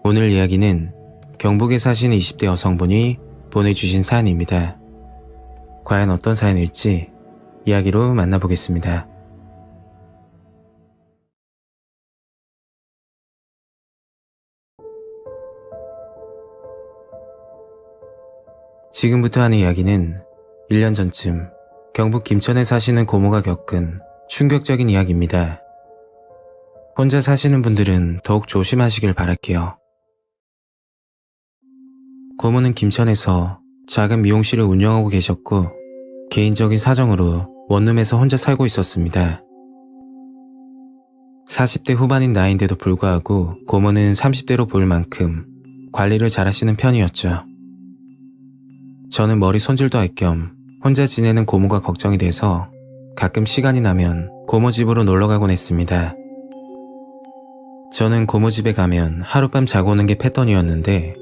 오늘 이야기는 경북에 사시는 20대 여성분이 보내주신 사연입니다. 과연 어떤 사연일지 이야기로 만나보겠습니다. 지금부터 하는 이야기는 1년 전쯤 경북 김천에 사시는 고모가 겪은 충격적인 이야기입니다. 혼자 사시는 분들은 더욱 조심하시길 바랄게요. 고모는 김천에서 작은 미용실을 운영하고 계셨고 개인적인 사정으로 원룸에서 혼자 살고 있었습니다. 40대 후반인 나이인데도 불구하고 고모는 30대로 보일 만큼 관리를 잘하시는 편이었죠. 저는 머리 손질도 할 겸 혼자 지내는 고모가 걱정이 돼서 가끔 시간이 나면 고모 집으로 놀러가곤 했습니다. 저는 고모 집에 가면 하룻밤 자고 오는 게 패턴이었는데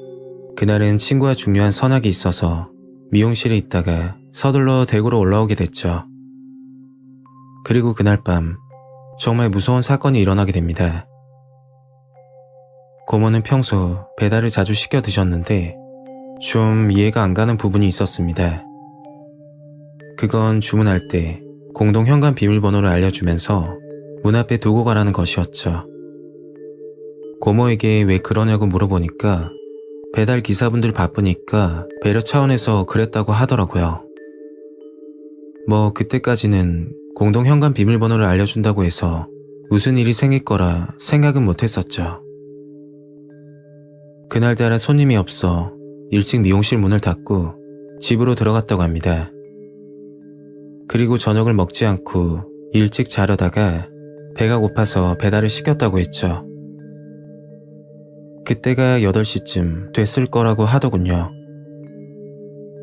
그날은 친구와 중요한 선약이 있어서 미용실에 있다가 서둘러 대구로 올라오게 됐죠. 그리고 그날 밤 정말 무서운 사건이 일어나게 됩니다. 고모는 평소 배달을 자주 시켜 드셨는데 좀 이해가 안 가는 부분이 있었습니다. 그건 주문할 때 공동 현관 비밀번호를 알려주면서 문 앞에 두고 가라는 것이었죠. 고모에게 왜 그러냐고 물어보니까 배달 기사분들 바쁘니까 배려 차원에서 그랬다고 하더라고요. 그때까지는 공동 현관 비밀번호를 알려준다고 해서 무슨 일이 생길 거라 생각은 못했었죠. 그날따라 손님이 없어 일찍 미용실 문을 닫고 집으로 들어갔다고 합니다. 그리고 저녁을 먹지 않고 일찍 자려다가 배가 고파서 배달을 시켰다고 했죠. 그때가 8시쯤 됐을 거라고 하더군요.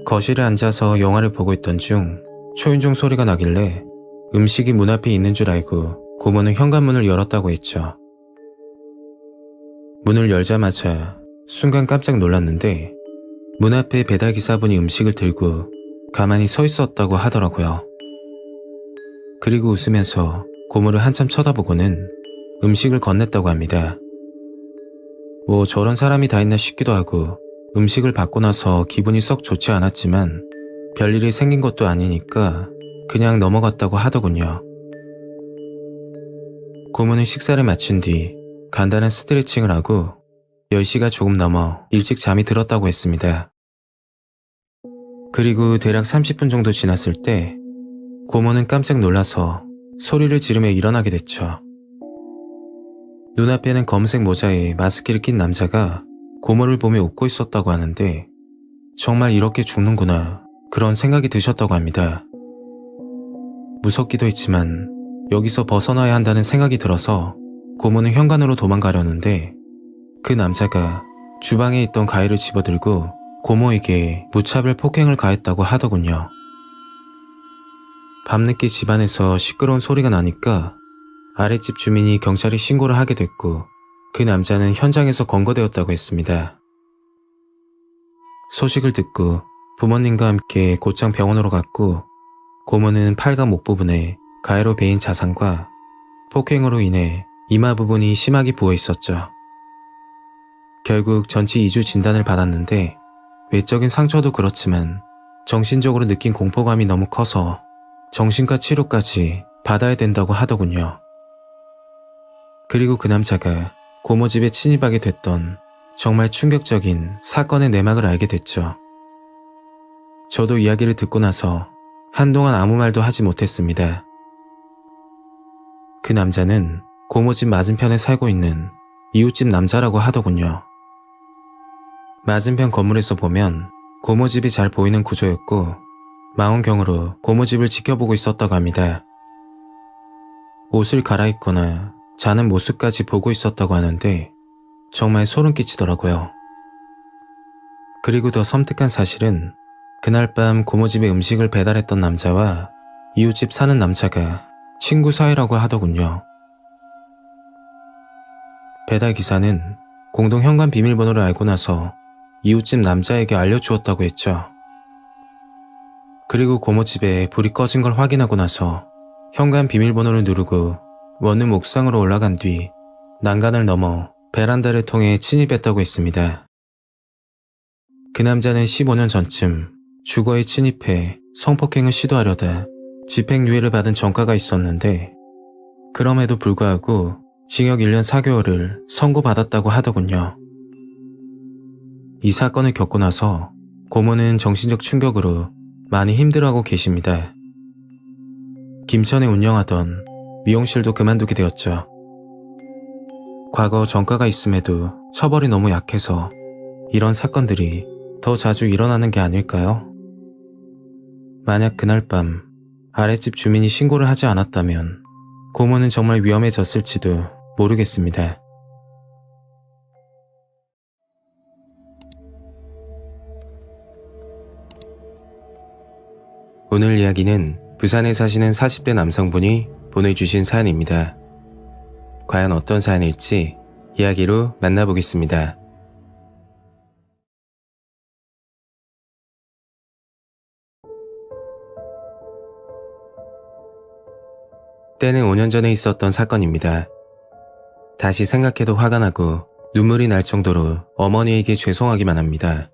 거실에 앉아서 영화를 보고 있던 중 초인종 소리가 나길래 음식이 문 앞에 있는 줄 알고 고모는 현관문을 열었다고 했죠. 문을 열자마자 순간 깜짝 놀랐는데 문 앞에 배달기사분이 음식을 들고 가만히 서 있었다고 하더라고요. 그리고 웃으면서 고모를 한참 쳐다보고는 음식을 건넸다고 합니다. 저런 사람이 다 있나 싶기도 하고 음식을 받고 나서 기분이 썩 좋지 않았지만 별일이 생긴 것도 아니니까 그냥 넘어갔다고 하더군요. 고모는 식사를 마친 뒤 간단한 스트레칭을 하고 10시가 조금 넘어 일찍 잠이 들었다고 했습니다. 그리고 대략 30분 정도 지났을 때 고모는 깜짝 놀라서 소리를 지르며 일어나게 됐죠. 눈앞에는 검은색 모자에 마스크를 낀 남자가 고모를 보며 웃고 있었다고 하는데 정말 이렇게 죽는구나 그런 생각이 드셨다고 합니다. 무섭기도 했지만 여기서 벗어나야 한다는 생각이 들어서 고모는 현관으로 도망가려는데 그 남자가 주방에 있던 가위를 집어들고 고모에게 무차별 폭행을 가했다고 하더군요. 밤늦게 집안에서 시끄러운 소리가 나니까 아랫집 주민이 경찰에 신고를 하게 됐고 그 남자는 현장에서 검거되었다고 했습니다. 소식을 듣고 부모님과 함께 곧장 병원으로 갔고 고모는 팔과 목 부분에 가해로 베인 자상과 폭행으로 인해 이마 부분이 심하게 부어 있었죠. 결국 전치 2주 진단을 받았는데 외적인 상처도 그렇지만 정신적으로 느낀 공포감이 너무 커서 정신과 치료까지 받아야 된다고 하더군요. 그리고 그 남자가 고모 집에 침입하게 됐던 정말 충격적인 사건의 내막을 알게 됐죠. 저도 이야기를 듣고 나서 한동안 아무 말도 하지 못했습니다. 그 남자는 고모 집 맞은편에 살고 있는 이웃집 남자라고 하더군요. 맞은편 건물에서 보면 고모 집이 잘 보이는 구조였고 망원경으로 고모 집을 지켜보고 있었다고 합니다. 옷을 갈아입거나 자는 모습까지 보고 있었다고 하는데 정말 소름 끼치더라고요. 그리고 더 섬뜩한 사실은 그날 밤 고모 집에 음식을 배달했던 남자와 이웃집 사는 남자가 친구 사이라고 하더군요. 배달기사는 공동 현관 비밀번호를 알고 나서 이웃집 남자에게 알려주었다고 했죠. 그리고 고모 집에 불이 꺼진 걸 확인하고 나서 현관 비밀번호를 누르고 원룸 옥상으로 올라간 뒤 난간을 넘어 베란다를 통해 침입했다고 했습니다. 그 남자는 15년 전쯤 주거에 침입해 성폭행을 시도하려다 집행유예를 받은 전과가 있었는데 그럼에도 불구하고 징역 1년 4개월을 선고받았다고 하더군요. 이 사건을 겪고 나서 고모는 정신적 충격으로 많이 힘들어하고 계십니다. 김천에 운영하던 미용실도 그만두게 되었죠. 과거 전과가 있음에도 처벌이 너무 약해서 이런 사건들이 더 자주 일어나는 게 아닐까요? 만약 그날 밤 아랫집 주민이 신고를 하지 않았다면 고모는 정말 위험해졌을지도 모르겠습니다. 오늘 이야기는 부산에 사시는 40대 남성분이 보내주신 사연입니다. 과연 어떤 사연일지 이야기로 만나보겠습니다. 때는 5년 전에 있었던 사건입니다. 다시 생각해도 화가 나고 눈물이 날 정도로 어머니에게 죄송하기만 합니다.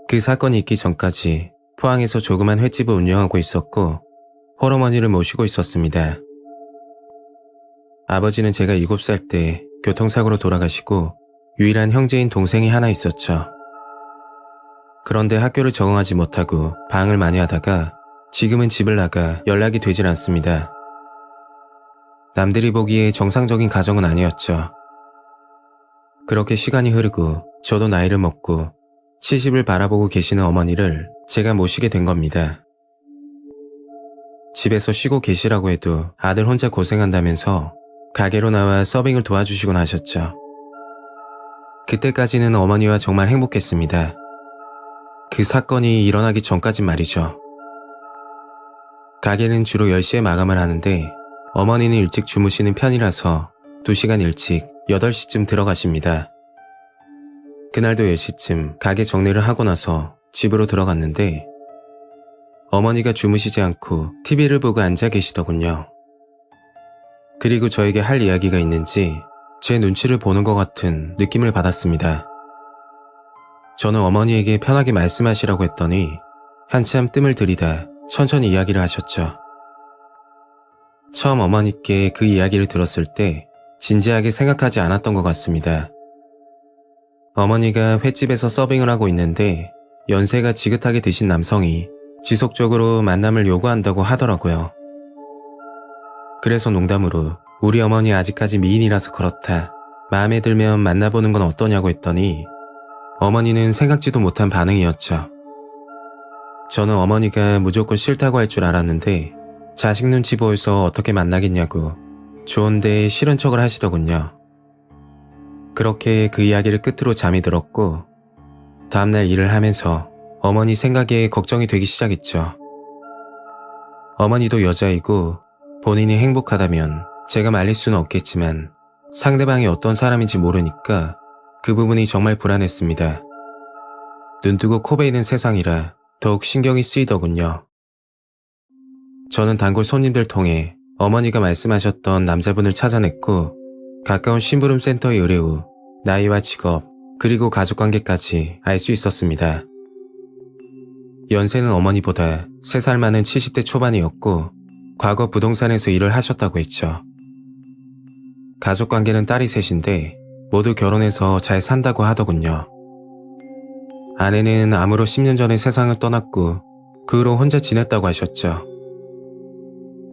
그 사건이 있기 전까지 포항에서 조그만 횟집을 운영하고 있었고 홀어머니를 모시고 있었습니다. 아버지는 제가 7살 때 교통사고로 돌아가시고 유일한 형제인 동생이 하나 있었죠. 그런데 학교를 적응하지 못하고 방황을 많이 하다가 지금은 집을 나가 연락이 되질 않습니다. 남들이 보기에 정상적인 가정은 아니었죠. 그렇게 시간이 흐르고 저도 나이를 먹고 70을 바라보고 계시는 어머니를 제가 모시게 된 겁니다. 집에서 쉬고 계시라고 해도 아들 혼자 고생한다면서 가게로 나와 서빙을 도와주시곤 하셨죠. 그때까지는 어머니와 정말 행복했습니다. 그 사건이 일어나기 전까진 말이죠. 가게는 주로 10시에 마감을 하는데 어머니는 일찍 주무시는 편이라서 2시간 일찍 8시쯤 들어가십니다. 그날도 10시쯤 가게 정리를 하고 나서 집으로 들어갔는데 어머니가 주무시지 않고 TV를 보고 앉아 계시더군요. 그리고 저에게 할 이야기가 있는지 제 눈치를 보는 것 같은 느낌을 받았습니다. 저는 어머니에게 편하게 말씀하시라고 했더니 한참 뜸을 들이다 천천히 이야기를 하셨죠. 처음 어머니께 그 이야기를 들었을 때 진지하게 생각하지 않았던 것 같습니다. 어머니가 횟집에서 서빙을 하고 있는데 연세가 지긋하게 드신 남성이 지속적으로 만남을 요구한다고 하더라고요. 그래서 농담으로 우리 어머니 아직까지 미인이라서 그렇다. 마음에 들면 만나보는 건 어떠냐고 했더니 어머니는 생각지도 못한 반응이었죠. 저는 어머니가 무조건 싫다고 할 줄 알았는데 자식 눈치 보여서 어떻게 만나겠냐고 좋은데 싫은 척을 하시더군요. 그렇게 그 이야기를 끝으로 잠이 들었고 다음날 일을 하면서 어머니 생각에 걱정이 되기 시작했죠. 어머니도 여자이고 본인이 행복하다면 제가 말릴 수는 없겠지만 상대방이 어떤 사람인지 모르니까 그 부분이 정말 불안했습니다. 눈뜨고 코 베이는 세상이라 더욱 신경이 쓰이더군요. 저는 단골 손님들 통해 어머니가 말씀하셨던 남자분을 찾아냈고 가까운 심부름 센터에 의뢰 후 나이와 직업 그리고 가족관계까지 알 수 있었습니다. 연세는 어머니보다 3살 많은 70대 초반이었고 과거 부동산에서 일을 하셨다고 했죠. 가족관계는 딸이 셋인데 모두 결혼해서 잘 산다고 하더군요. 아내는 암으로 10년 전에 세상을 떠났고 그 후로 혼자 지냈다고 하셨죠.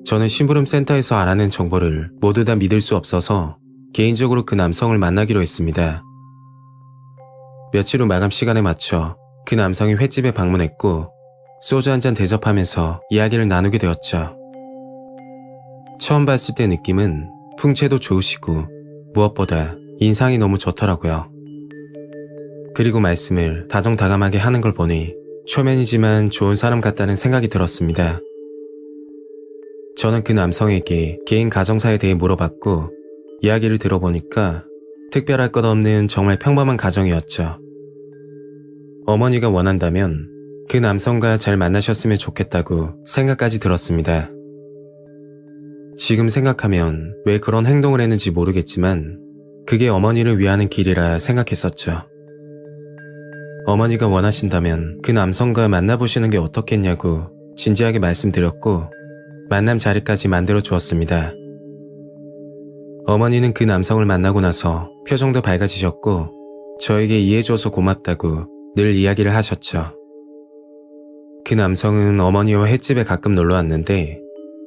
저는 심부름 센터에서 알아낸 정보를 모두 다 믿을 수 없어서 개인적으로 그 남성을 만나기로 했습니다. 며칠 후 마감 시간에 맞춰 그 남성이 횟집에 방문했고 소주 한잔 대접하면서 이야기를 나누게 되었죠. 처음 봤을 때 느낌은 풍채도 좋으시고 무엇보다 인상이 너무 좋더라고요. 그리고 말씀을 다정다감하게 하는 걸 보니 초면이지만 좋은 사람 같다는 생각이 들었습니다. 저는 그 남성에게 개인 가정사에 대해 물어봤고 이야기를 들어보니까 특별할 것 없는 정말 평범한 가정이었죠. 어머니가 원한다면 그 남성과 잘 만나셨으면 좋겠다고 생각까지 들었습니다. 지금 생각하면 왜 그런 행동을 했는지 모르겠지만 그게 어머니를 위하는 길이라 생각했었죠. 어머니가 원하신다면 그 남성과 만나보시는 게 어떻겠냐고 진지하게 말씀드렸고 만남 자리까지 만들어 주었습니다. 어머니는 그 남성을 만나고 나서 표정도 밝아지셨고 저에게 이해해줘서 고맙다고 늘 이야기를 하셨죠. 그 남성은 어머니와 횟집에 가끔 놀러 왔는데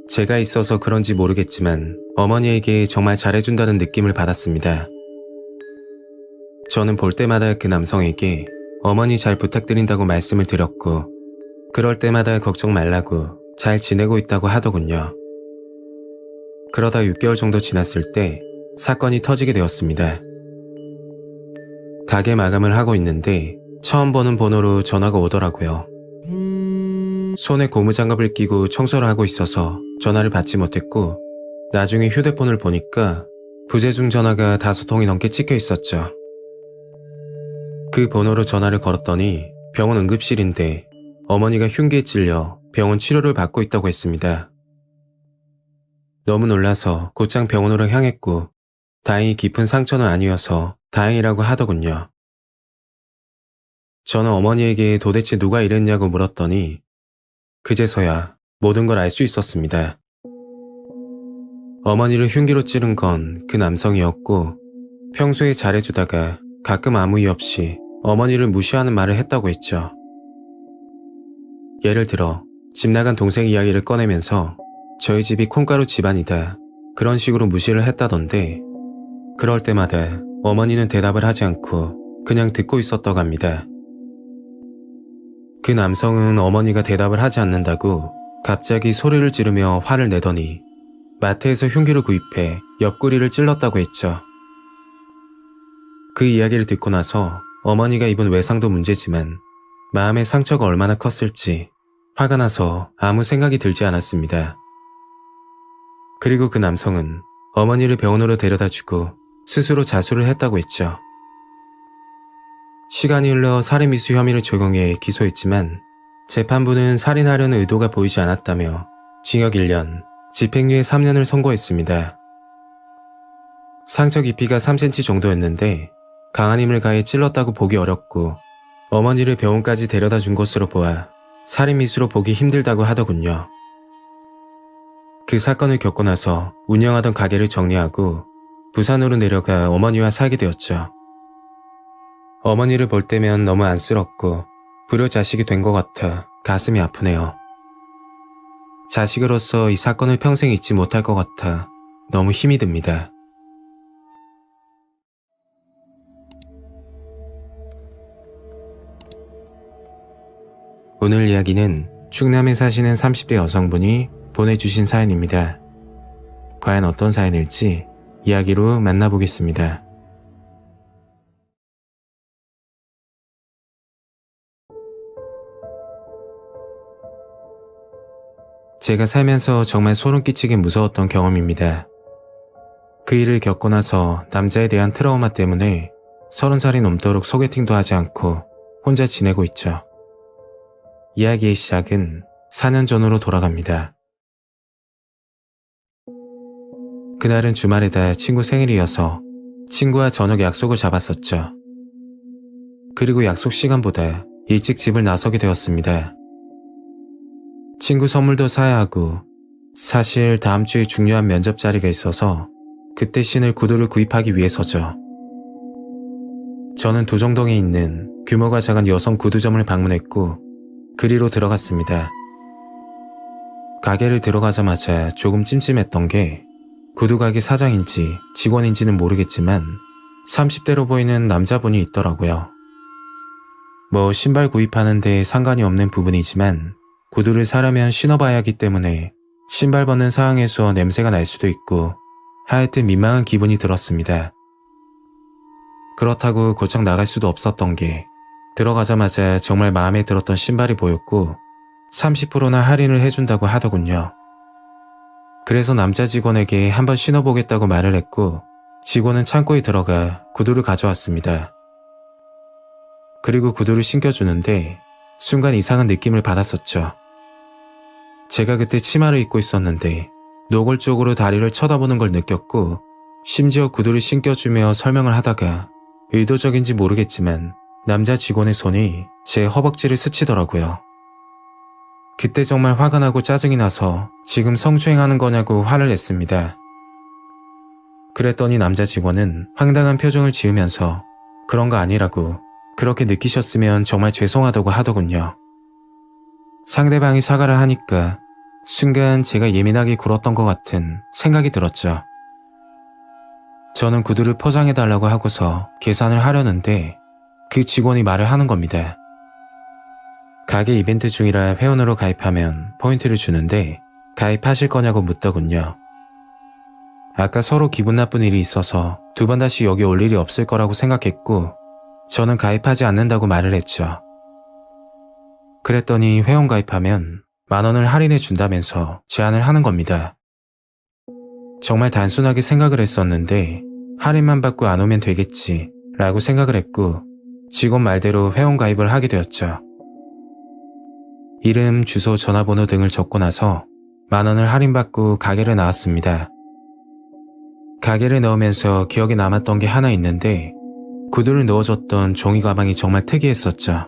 제가 있어서 그런지 모르겠지만 어머니에게 정말 잘해준다는 느낌을 받았습니다. 저는 볼 때마다 그 남성에게 어머니 잘 부탁드린다고 말씀을 드렸고 그럴 때마다 걱정 말라고 잘 지내고 있다고 하더군요. 그러다 6개월 정도 지났을 때 사건이 터지게 되었습니다. 가게 마감을 하고 있는데 처음 보는 번호로 전화가 오더라고요. 손에 고무장갑을 끼고 청소를 하고 있어서 전화를 받지 못했고 나중에 휴대폰을 보니까 부재중 전화가 5통이 넘게 찍혀 있었죠. 그 번호로 전화를 걸었더니 병원 응급실인데 어머니가 흉기에 찔려 병원 치료를 받고 있다고 했습니다. 너무 놀라서 곧장 병원으로 향했고 다행히 깊은 상처는 아니어서 다행이라고 하더군요. 저는 어머니에게 도대체 누가 이랬냐고 물었더니 그제서야 모든 걸 알 수 있었습니다. 어머니를 흉기로 찌른 건 그 남성이었고 평소에 잘해주다가 가끔 아무 이유 없이 어머니를 무시하는 말을 했다고 했죠. 예를 들어 집 나간 동생 이야기를 꺼내면서 저희 집이 콩가루 집안이다 그런 식으로 무시를 했다던데 그럴 때마다 어머니는 대답을 하지 않고 그냥 듣고 있었다고 합니다. 그 남성은 어머니가 대답을 하지 않는다고 갑자기 소리를 지르며 화를 내더니 마트에서 흉기를 구입해 옆구리를 찔렀다고 했죠. 그 이야기를 듣고 나서 어머니가 입은 외상도 문제지만 마음의 상처가 얼마나 컸을지 화가 나서 아무 생각이 들지 않았습니다. 그리고 그 남성은 어머니를 병원으로 데려다주고 스스로 자수를 했다고 했죠. 시간이 흘러 살인미수 혐의를 적용해 기소했지만 재판부는 살인하려는 의도가 보이지 않았다며 징역 1년, 집행유예 3년을 선고했습니다. 상처 깊이가 3cm 정도였는데 강한 힘을 가해 찔렀다고 보기 어렵고 어머니를 병원까지 데려다 준 것으로 보아 살인미수로 보기 힘들다고 하더군요. 그 사건을 겪고 나서 운영하던 가게를 정리하고 부산으로 내려가 어머니와 살게 되었죠. 어머니를 볼 때면 너무 안쓰럽고 불효자식이 된 것 같아 가슴이 아프네요. 자식으로서 이 사건을 평생 잊지 못할 것 같아 너무 힘이 듭니다. 오늘 이야기는 충남에 사시는 30대 여성분이 보내주신 사연입니다. 과연 어떤 사연일지 이야기로 만나보겠습니다. 제가 살면서 정말 소름 끼치게 무서웠던 경험입니다. 그 일을 겪고 나서 남자에 대한 트라우마 때문에 30살이 넘도록 소개팅도 하지 않고 혼자 지내고 있죠. 이야기의 시작은 4년 전으로 돌아갑니다. 그날은 주말에다 친구 생일이어서 친구와 저녁 약속을 잡았었죠. 그리고 약속 시간보다 일찍 집을 나서게 되었습니다. 친구 선물도 사야 하고 사실 다음 주에 중요한 면접 자리가 있어서 그때 신을 구두를 구입하기 위해서죠. 저는 두정동에 있는 규모가 작은 여성 구두점을 방문했고 그리로 들어갔습니다. 가게를 들어가자마자 조금 찜찜했던 게 구두가게 사장인지 직원인지는 모르겠지만 30대로 보이는 남자분이 있더라고요. 뭐 신발 구입하는데 상관이 없는 부분이지만 구두를 사려면 신어봐야 하기 때문에 신발 벗는 상황에서 냄새가 날 수도 있고 하여튼 민망한 기분이 들었습니다. 그렇다고 곧장 나갈 수도 없었던 게 들어가자마자 정말 마음에 들었던 신발이 보였고 30%나 할인을 해준다고 하더군요. 그래서 남자 직원에게 한번 신어보겠다고 말을 했고 직원은 창고에 들어가 구두를 가져왔습니다. 그리고 구두를 신겨주는데 순간 이상한 느낌을 받았었죠. 제가 그때 치마를 입고 있었는데 노골적으로 다리를 쳐다보는 걸 느꼈고 심지어 구두를 신겨주며 설명을 하다가 의도적인지 모르겠지만 남자 직원의 손이 제 허벅지를 스치더라고요. 그때 정말 화가 나고 짜증이 나서 지금 성추행하는 거냐고 화를 냈습니다. 그랬더니 남자 직원은 황당한 표정을 지으면서 그런 거 아니라고, 그렇게 느끼셨으면 정말 죄송하다고 하더군요. 상대방이 사과를 하니까 순간 제가 예민하게 굴었던 것 같은 생각이 들었죠. 저는 구두를 포장해달라고 하고서 계산을 하려는데 그 직원이 말을 하는 겁니다. 가게 이벤트 중이라 회원으로 가입하면 포인트를 주는데 가입하실 거냐고 묻더군요. 아까 서로 기분 나쁜 일이 있어서 두 번 다시 여기 올 일이 없을 거라고 생각했고 저는 가입하지 않는다고 말을 했죠. 그랬더니 회원 가입하면 10,000원을 할인해 준다면서 제안을 하는 겁니다. 정말 단순하게 생각을 했었는데 할인만 받고 안 오면 되겠지 라고 생각을 했고 직원 말대로 회원 가입을 하게 되었죠. 이름, 주소, 전화번호 등을 적고 나서 10,000원을 할인받고 가게를 나왔습니다. 가게를 넣으면서 기억에 남았던 게 하나 있는데 구두를 넣어줬던 종이 가방이 정말 특이했었죠.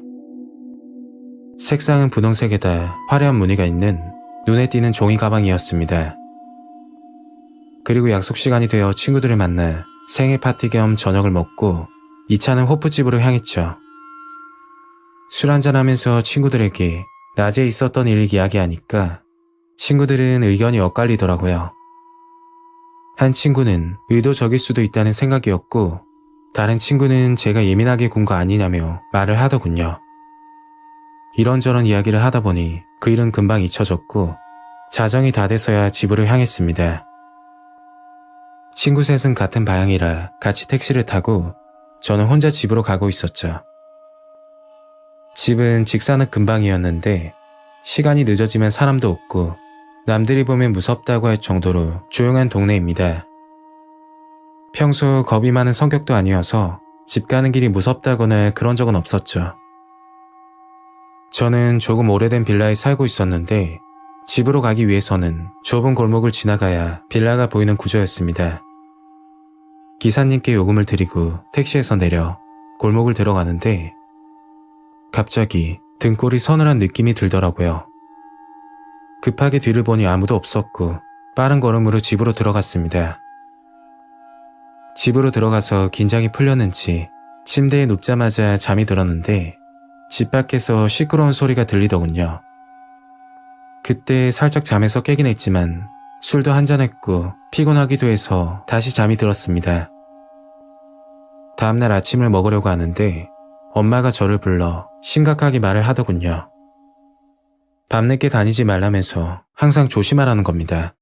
색상은 분홍색에다 화려한 무늬가 있는 눈에 띄는 종이 가방이었습니다. 그리고 약속 시간이 되어 친구들을 만나 생일 파티 겸 저녁을 먹고 2차는 호프집으로 향했죠. 술 한잔하면서 친구들에게 낮에 있었던 일을 이야기하니까 친구들은 의견이 엇갈리더라고요. 한 친구는 의도적일 수도 있다는 생각이었고 다른 친구는 제가 예민하게 군 거 아니냐며 말을 하더군요. 이런저런 이야기를 하다 보니 그 일은 금방 잊혀졌고 자정이 다 돼서야 집으로 향했습니다. 친구 셋은 같은 방향이라 같이 택시를 타고 저는 혼자 집으로 가고 있었죠. 집은 직사는 근방이었는데 시간이 늦어지면 사람도 없고 남들이 보면 무섭다고 할 정도로 조용한 동네입니다. 평소 겁이 많은 성격도 아니어서 집 가는 길이 무섭다거나 그런 적은 없었죠. 저는 조금 오래된 빌라에 살고 있었는데 집으로 가기 위해서는 좁은 골목을 지나가야 빌라가 보이는 구조였습니다. 기사님께 요금을 드리고 택시에서 내려 골목을 들어가는데 갑자기 등골이 서늘한 느낌이 들더라고요. 급하게 뒤를 보니 아무도 없었고 빠른 걸음으로 집으로 들어갔습니다. 집으로 들어가서 긴장이 풀렸는지 침대에 눕자마자 잠이 들었는데 집 밖에서 시끄러운 소리가 들리더군요. 그때 살짝 잠에서 깨긴 했지만 술도 한잔했고 피곤하기도 해서 다시 잠이 들었습니다. 다음날 아침을 먹으려고 하는데 엄마가 저를 불러 심각하게 말을 하더군요. 밤늦게 다니지 말라면서 항상 조심하라는 겁니다.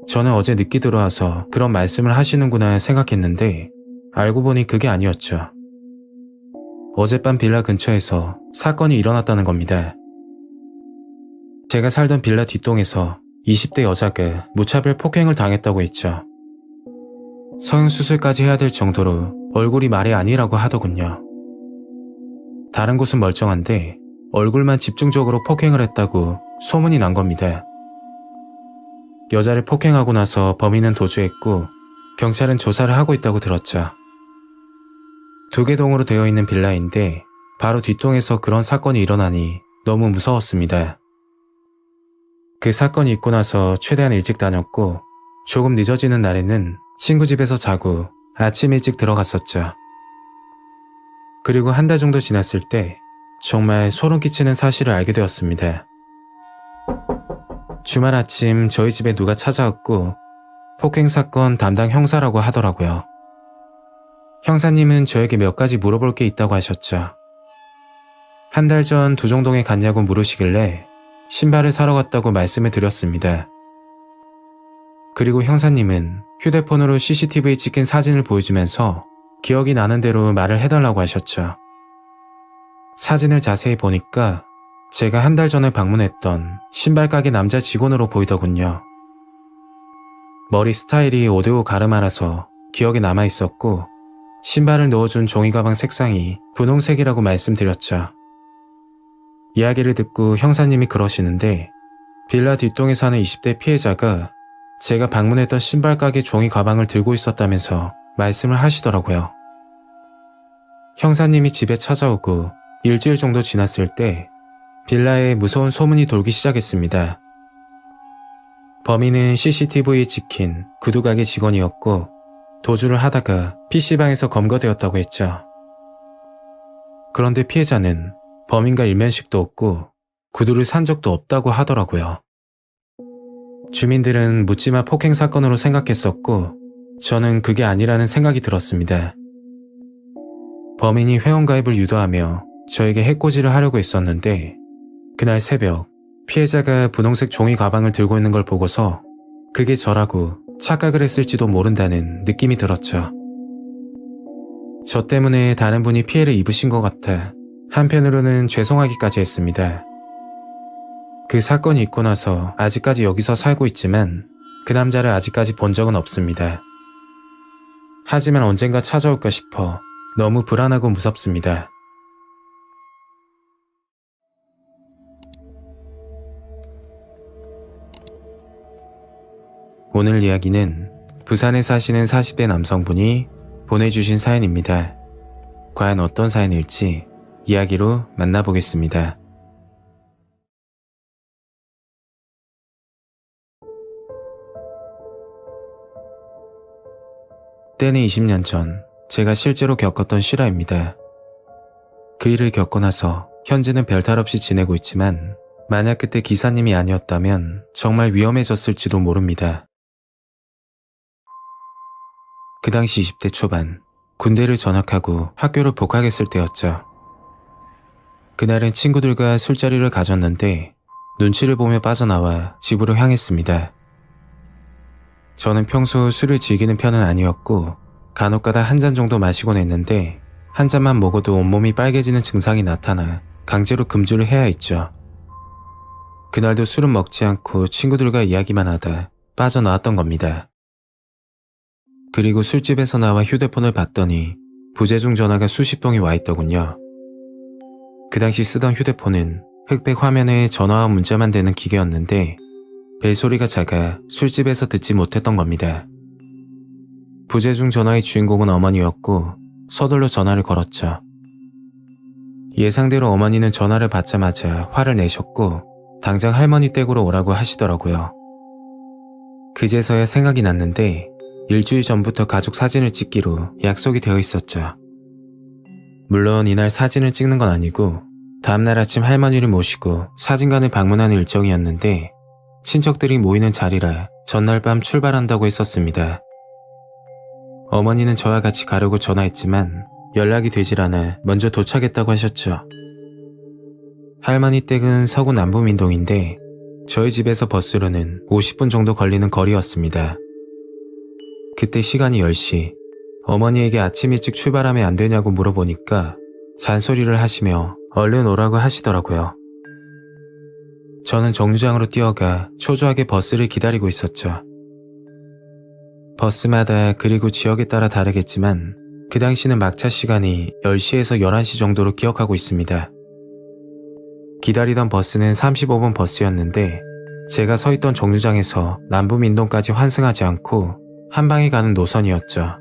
저는 어제 늦게 들어와서 그런 말씀을 하시는구나 생각했는데 알고 보니 그게 아니었죠. 어젯밤 빌라 근처에서 사건이 일어났다는 겁니다. 제가 살던 빌라 뒷동에서 20대 여자가 무차별 폭행을 당했다고 했죠. 성형수술까지 해야 될 정도로 얼굴이 말이 아니라고 하더군요. 다른 곳은 멀쩡한데 얼굴만 집중적으로 폭행을 했다고 소문이 난 겁니다. 여자를 폭행하고 나서 범인은 도주했고 경찰은 조사를 하고 있다고 들었죠. 2개 동으로 되어 있는 빌라인데 바로 뒷동에서 그런 사건이 일어나니 너무 무서웠습니다. 그 사건이 있고 나서 최대한 일찍 다녔고 조금 늦어지는 날에는 친구 집에서 자고 아침 일찍 들어갔었죠. 그리고 1달 정도 지났을 때 정말 소름 끼치는 사실을 알게 되었습니다. 주말 아침 저희 집에 누가 찾아왔고 폭행 사건 담당 형사라고 하더라고요. 형사님은 저에게 몇 가지 물어볼 게 있다고 하셨죠. 1달 전 두정동에 갔냐고 물으시길래 신발을 사러 갔다고 말씀을 드렸습니다. 그리고 형사님은 휴대폰으로 CCTV에 찍힌 사진을 보여주면서 기억이 나는 대로 말을 해달라고 하셨죠. 사진을 자세히 보니까 제가 1달 전에 방문했던 신발 가게 남자 직원으로 보이더군요. 머리 스타일이 5대5 가르마라서 기억에 남아있었고 신발을 넣어준 종이가방 색상이 분홍색이라고 말씀드렸죠. 이야기를 듣고 형사님이 그러시는데 빌라 뒷동에 사는 20대 피해자가 제가 방문했던 신발 가게 종이 가방을 들고 있었다면서 말씀을 하시더라고요. 형사님이 집에 찾아오고 일주일 정도 지났을 때 빌라에 무서운 소문이 돌기 시작했습니다. 범인은 CCTV에 찍힌 구두가게 직원이었고 도주를 하다가 PC방에서 검거되었다고 했죠. 그런데 피해자는 범인과 일면식도 없고 구두를 산 적도 없다고 하더라고요. 주민들은 묻지마 폭행 사건으로 생각했었고 저는 그게 아니라는 생각이 들었습니다. 범인이 회원가입을 유도하며 저에게 해코지를 하려고 했었는데 그날 새벽 피해자가 분홍색 종이 가방을 들고 있는 걸 보고서 그게 저라고 착각을 했을지도 모른다는 느낌이 들었죠. 저 때문에 다른 분이 피해를 입으신 것 같아 한편으로는 죄송하기까지 했습니다. 그 사건이 있고 나서 아직까지 여기서 살고 있지만 그 남자를 아직까지 본 적은 없습니다. 하지만 언젠가 찾아올까 싶어 너무 불안하고 무섭습니다. 오늘 이야기는 부산에 사시는 40대 남성분이 보내주신 사연입니다. 과연 어떤 사연일지 이야기로 만나보겠습니다. 때는 20년 전 제가 실제로 겪었던 실화입니다. 그 일을 겪고 나서 현재는 별탈 없이 지내고 있지만 만약 그때 기사님이 아니었다면 정말 위험해졌을지도 모릅니다. 그 당시 20대 초반, 군대를 전역하고 학교를 복학했을 때였죠. 그날은 친구들과 술자리를 가졌는데 눈치를 보며 빠져나와 집으로 향했습니다. 저는 평소 술을 즐기는 편은 아니었고 간혹가다 한 잔 정도 마시곤 했는데 한 잔만 먹어도 온몸이 빨개지는 증상이 나타나 강제로 금주를 해야 했죠. 그날도 술은 먹지 않고 친구들과 이야기만 하다 빠져나왔던 겁니다. 그리고 술집에서 나와 휴대폰을 봤더니 부재중 전화가 수십 통이 와 있더군요. 그 당시 쓰던 휴대폰은 흑백 화면에 전화와 문자만 되는 기계였는데 벨소리가 작아 술집에서 듣지 못했던 겁니다. 부재중 전화의 주인공은 어머니였고 서둘러 전화를 걸었죠. 예상대로 어머니는 전화를 받자마자 화를 내셨고 당장 할머니 댁으로 오라고 하시더라고요. 그제서야 생각이 났는데 일주일 전부터 가족 사진을 찍기로 약속이 되어 있었죠. 물론 이날 사진을 찍는 건 아니고 다음날 아침 할머니를 모시고 사진관을 방문하는 일정이었는데 친척들이 모이는 자리라 전날 밤 출발한다고 했었습니다. 어머니는 저와 같이 가려고 전화했지만 연락이 되질 않아 먼저 도착했다고 하셨죠. 할머니 댁은 서구 남부민동인데 저희 집에서 버스로는 50분 정도 걸리는 거리였습니다. 그때 시간이 10시, 어머니에게 아침 일찍 출발하면 안 되냐고 물어보니까 잔소리를 하시며 얼른 오라고 하시더라고요. 저는 정류장으로 뛰어가 초조하게 버스를 기다리고 있었죠. 버스마다 그리고 지역에 따라 다르겠지만 그 당시는 막차 시간이 10시에서 11시 정도로 기억하고 있습니다. 기다리던 버스는 35분 버스였는데 제가 서 있던 정류장에서 남부민동까지 환승하지 않고 한 방에 가는 노선이었죠.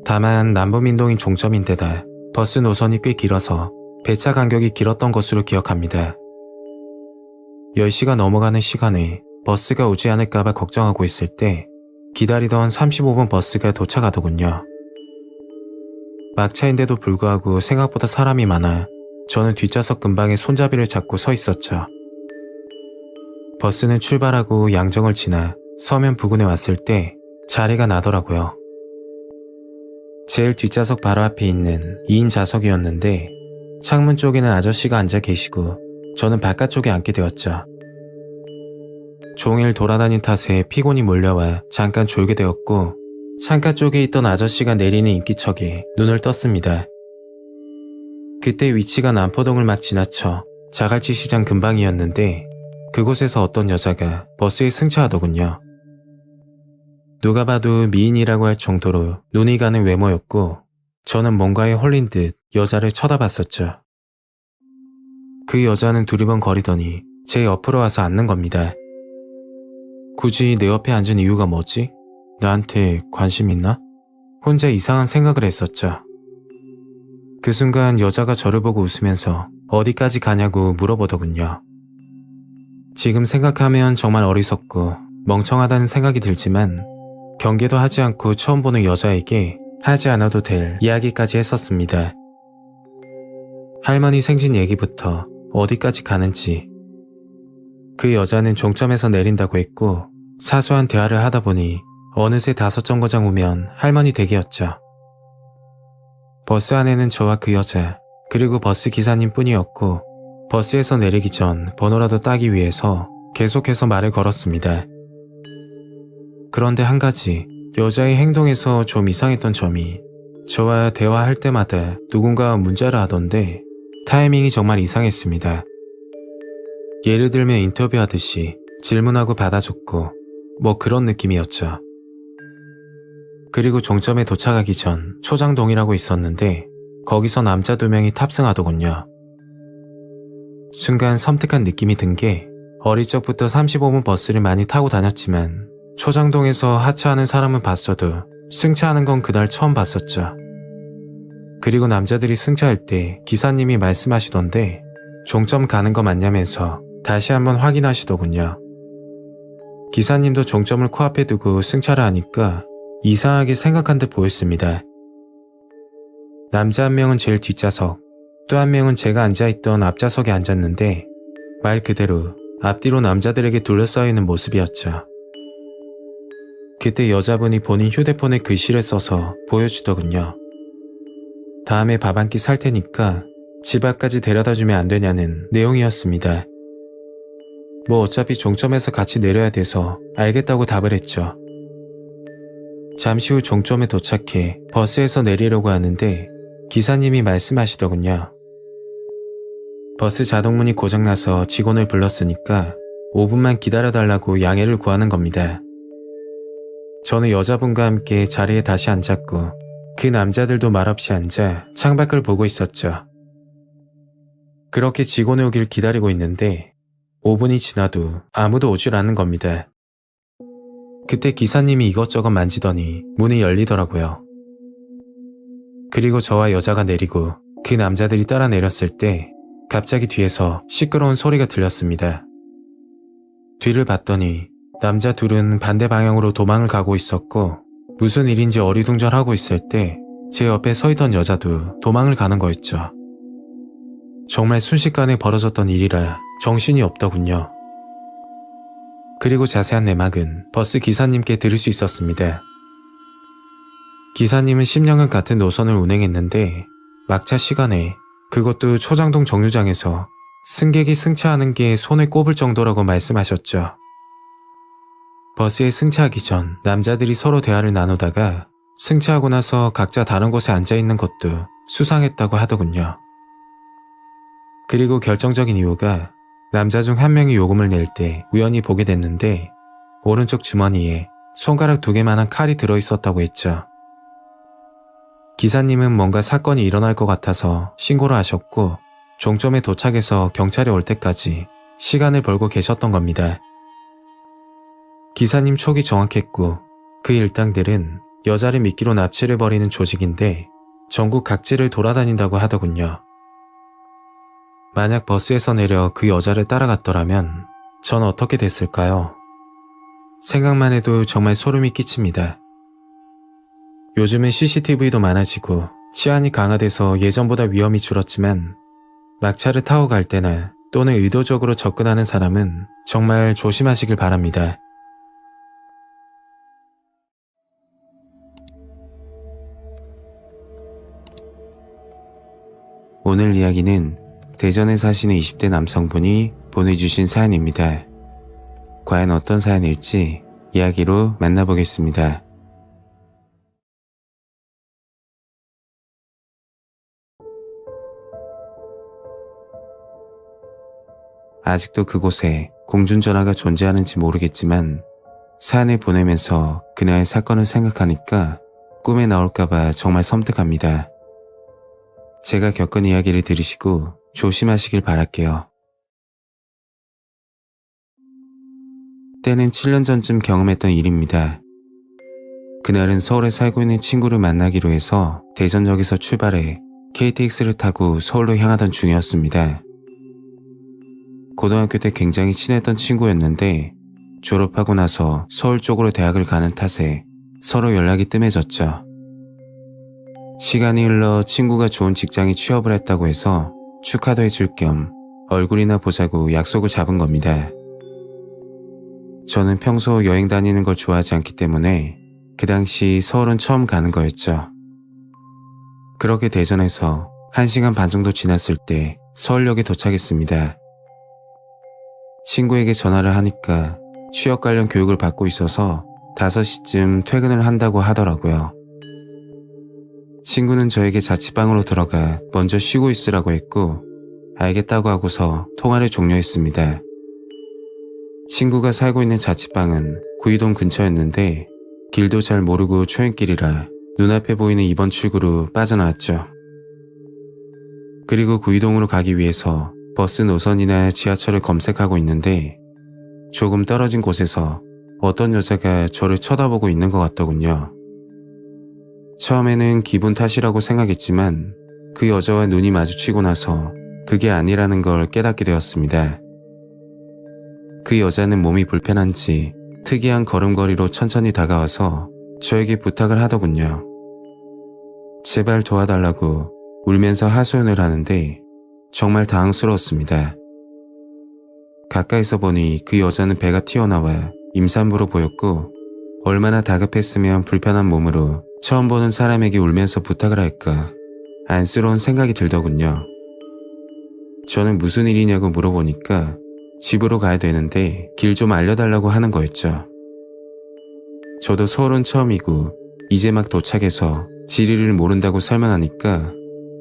다만 남부민동인 종점인데다 버스 노선이 꽤 길어서 배차 간격이 길었던 것으로 기억합니다. 10시가 넘어가는 시간에 버스가 오지 않을까봐 걱정하고 있을 때 기다리던 35분 버스가 도착하더군요. 막차인데도 불구하고 생각보다 사람이 많아 저는 뒷좌석 근방에 손잡이를 잡고 서 있었죠. 버스는 출발하고 양정을 지나 서면 부근에 왔을 때 자리가 나더라고요. 제일 뒷좌석 바로 앞에 있는 2인 좌석이었는데 창문 쪽에는 아저씨가 앉아 계시고 저는 바깥쪽에 앉게 되었죠. 종일 돌아다닌 탓에 피곤이 몰려와 잠깐 졸게 되었고 창가 쪽에 있던 아저씨가 내리는 인기척에 눈을 떴습니다. 그때 위치가 남포동을 막 지나쳐 자갈치 시장 근방이었는데 그곳에서 어떤 여자가 버스에 승차하더군요. 누가 봐도 미인이라고 할 정도로 눈이 가는 외모였고 저는 뭔가에 홀린 듯 여자를 쳐다봤었죠. 그 여자는 두리번 거리더니 제 옆으로 와서 앉는 겁니다. 굳이 내 옆에 앉은 이유가 뭐지? 나한테 관심 있나? 혼자 이상한 생각을 했었죠. 그 순간 여자가 저를 보고 웃으면서 어디까지 가냐고 물어보더군요. 지금 생각하면 정말 어리석고 멍청하다는 생각이 들지만 경계도 하지 않고 처음 보는 여자에게 하지 않아도 될 이야기까지 했었습니다. 할머니 생신 얘기부터 어디까지 가는지. 그 여자는 종점에서 내린다고 했고 사소한 대화를 하다 보니 어느새 5정거장 후면 할머니 댁이었죠. 버스 안에는 저와 그 여자 그리고 버스 기사님 뿐이었고 버스에서 내리기 전 번호라도 따기 위해서 계속해서 말을 걸었습니다. 그런데 한 가지 여자의 행동에서 좀 이상했던 점이 저와 대화할 때마다 누군가와 문자를 하던데 타이밍이 정말 이상했습니다. 예를 들면 인터뷰하듯이 질문하고 받아줬고 뭐 그런 느낌이었죠. 그리고 종점에 도착하기 전 초장동이라고 있었는데 거기서 남자 2명이 탑승하더군요. 순간 섬뜩한 느낌이 든 게 어릴 적부터 35분 버스를 많이 타고 다녔지만 초장동에서 하차하는 사람은 봤어도 승차하는 건 그날 처음 봤었죠. 그리고 남자들이 승차할 때 기사님이 말씀하시던데 종점 가는 거 맞냐면서 다시 한번 확인하시더군요. 기사님도 종점을 코앞에 두고 승차를 하니까 이상하게 생각한 듯 보였습니다. 남자 한 명은 제일 뒷좌석, 또 한 명은 제가 앉아있던 앞좌석에 앉았는데 말 그대로 앞뒤로 남자들에게 둘러싸여 있는 모습이었죠. 그때 여자분이 본인 휴대폰에 글씨를 써서 보여주더군요. 다음에 밥 한 끼 살 테니까 집 앞까지 데려다주면 안 되냐는 내용이었습니다. 뭐 어차피 종점에서 같이 내려야 돼서 알겠다고 답을 했죠. 잠시 후 종점에 도착해 버스에서 내리려고 하는데 기사님이 말씀하시더군요. 버스 자동문이 고장나서 직원을 불렀으니까 5분만 기다려달라고 양해를 구하는 겁니다. 저는 여자분과 함께 자리에 다시 앉았고 그 남자들도 말없이 앉아 창밖을 보고 있었죠. 그렇게 직원이 오길 기다리고 있는데 5분이 지나도 아무도 오질 않는 겁니다. 그때 기사님이 이것저것 만지더니 문이 열리더라고요. 그리고 저와 여자가 내리고 그 남자들이 따라 내렸을 때 갑자기 뒤에서 시끄러운 소리가 들렸습니다. 뒤를 봤더니 남자 둘은 반대 방향으로 도망을 가고 있었고 무슨 일인지 어리둥절하고 있을 때 제 옆에 서 있던 여자도 도망을 가는 거였죠. 정말 순식간에 벌어졌던 일이라 정신이 없더군요. 그리고 자세한 내막은 버스 기사님께 들을 수 있었습니다. 기사님은 10년간 같은 노선을 운행했는데 막차 시간에 그것도 초장동 정류장에서 승객이 승차하는 게 손에 꼽을 정도라고 말씀하셨죠. 버스에 승차하기 전 남자들이 서로 대화를 나누다가 승차하고 나서 각자 다른 곳에 앉아있는 것도 수상했다고 하더군요. 그리고 결정적인 이유가 남자 중 한 명이 요금을 낼 때 우연히 보게 됐는데 오른쪽 주머니에 손가락 2개만한 칼이 들어있었다고 했죠. 기사님은 뭔가 사건이 일어날 것 같아서 신고를 하셨고 종점에 도착해서 경찰이 올 때까지 시간을 벌고 계셨던 겁니다. 기사님 촉이 정확했고 그 일당들은 여자를 미끼로 납치를 벌이는 조직인데 전국 각지를 돌아다닌다고 하더군요. 만약 버스에서 내려 그 여자를 따라갔더라면 전 어떻게 됐을까요? 생각만 해도 정말 소름이 끼칩니다. 요즘은 CCTV도 많아지고 치안이 강화돼서 예전보다 위험이 줄었지만 막차를 타고 갈 때나 또는 의도적으로 접근하는 사람은 정말 조심하시길 바랍니다. 오늘 이야기는 대전에 사시는 20대 남성분이 보내주신 사연입니다. 과연 어떤 사연일지 이야기로 만나보겠습니다. 아직도 그곳에 공중전화가 존재하는지 모르겠지만 사연을 보내면서 그날 사건을 생각하니까 꿈에 나올까봐 정말 섬뜩합니다. 제가 겪은 이야기를 들으시고 조심하시길 바랄게요. 때는 7년 전쯤 경험했던 일입니다. 그날은 서울에 살고 있는 친구를 만나기로 해서 대전역에서 출발해 KTX를 타고 서울로 향하던 중이었습니다. 고등학교 때 굉장히 친했던 친구였는데 졸업하고 나서 서울 쪽으로 대학을 가는 탓에 서로 연락이 뜸해졌죠. 시간이 흘러 친구가 좋은 직장에 취업을 했다고 해서 축하도 해줄 겸 얼굴이나 보자고 약속을 잡은 겁니다. 저는 평소 여행 다니는 걸 좋아하지 않기 때문에 그 당시 서울은 처음 가는 거였죠. 그렇게 대전에서 1시간 반 정도 지났을 때 서울역에 도착했습니다. 친구에게 전화를 하니까 취업 관련 교육을 받고 있어서 5시쯤 퇴근을 한다고 하더라고요. 친구는 저에게 자취방으로 들어가 먼저 쉬고 있으라고 했고 알겠다고 하고서 통화를 종료했습니다. 친구가 살고 있는 자취방은 구이동 근처였는데 길도 잘 모르고 초행길이라 눈앞에 보이는 2번 출구로 빠져나왔죠. 그리고 구이동으로 가기 위해서 버스 노선이나 지하철을 검색하고 있는데 조금 떨어진 곳에서 어떤 여자가 저를 쳐다보고 있는 것 같더군요. 처음에는 기분 탓이라고 생각했지만 그 여자와 눈이 마주치고 나서 그게 아니라는 걸 깨닫게 되었습니다. 그 여자는 몸이 불편한지 특이한 걸음걸이로 천천히 다가와서 저에게 부탁을 하더군요. 제발 도와달라고 울면서 하소연을 하는데 정말 당황스러웠습니다. 가까이서 보니 그 여자는 배가 튀어나와 임산부로 보였고 얼마나 다급했으면 불편한 몸으로 처음 보는 사람에게 울면서 부탁을 할까 안쓰러운 생각이 들더군요. 저는 무슨 일이냐고 물어보니까 집으로 가야 되는데 길 좀 알려달라고 하는 거였죠. 저도 서울은 처음이고 이제 막 도착해서 지리를 모른다고 설명하니까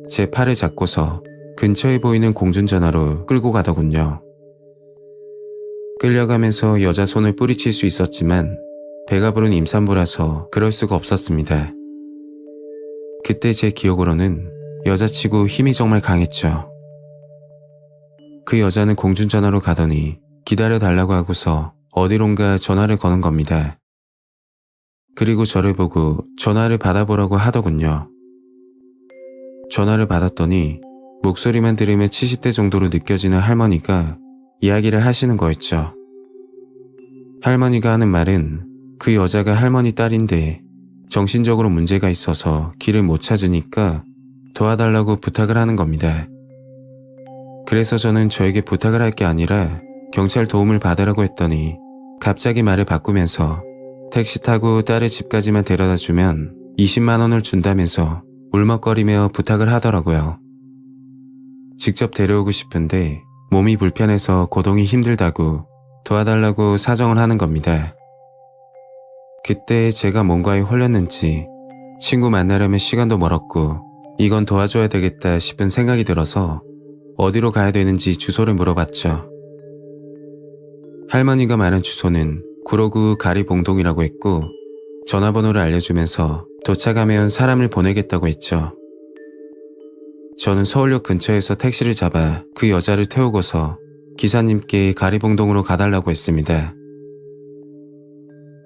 제 팔을 잡고서 근처에 보이는 공중전화로 끌고 가더군요. 끌려가면서 여자 손을 뿌리칠 수 있었지만 배가 부른 임산부라서 그럴 수가 없었습니다. 그때 제 기억으로는 여자치고 힘이 정말 강했죠. 그 여자는 공중전화로 가더니 기다려달라고 하고서 어디론가 전화를 거는 겁니다. 그리고 저를 보고 전화를 받아보라고 하더군요. 전화를 받았더니 목소리만 들으면 70대 정도로 느껴지는 할머니가 이야기를 하시는 거였죠. 할머니가 하는 말은 그 여자가 할머니 딸인데 정신적으로 문제가 있어서 길을 못 찾으니까 도와달라고 부탁을 하는 겁니다. 그래서 저는 저에게 부탁을 할 게 아니라 경찰 도움을 받으라고 했더니 갑자기 말을 바꾸면서 택시 타고 딸을 집까지만 데려다 주면 20만 원을 준다면서 울먹거리며 부탁을 하더라고요. 직접 데려오고 싶은데 몸이 불편해서 거동이 힘들다고 도와달라고 사정을 하는 겁니다. 그때 제가 뭔가에 홀렸는지 친구 만나려면 시간도 멀었고 이건 도와줘야 되겠다 싶은 생각이 들어서 어디로 가야 되는지 주소를 물어봤죠. 할머니가 말한 주소는 구로구 가리봉동이라고 했고 전화번호를 알려주면서 도착하면 사람을 보내겠다고 했죠. 저는 서울역 근처에서 택시를 잡아 그 여자를 태우고서 기사님께 가리봉동으로 가달라고 했습니다.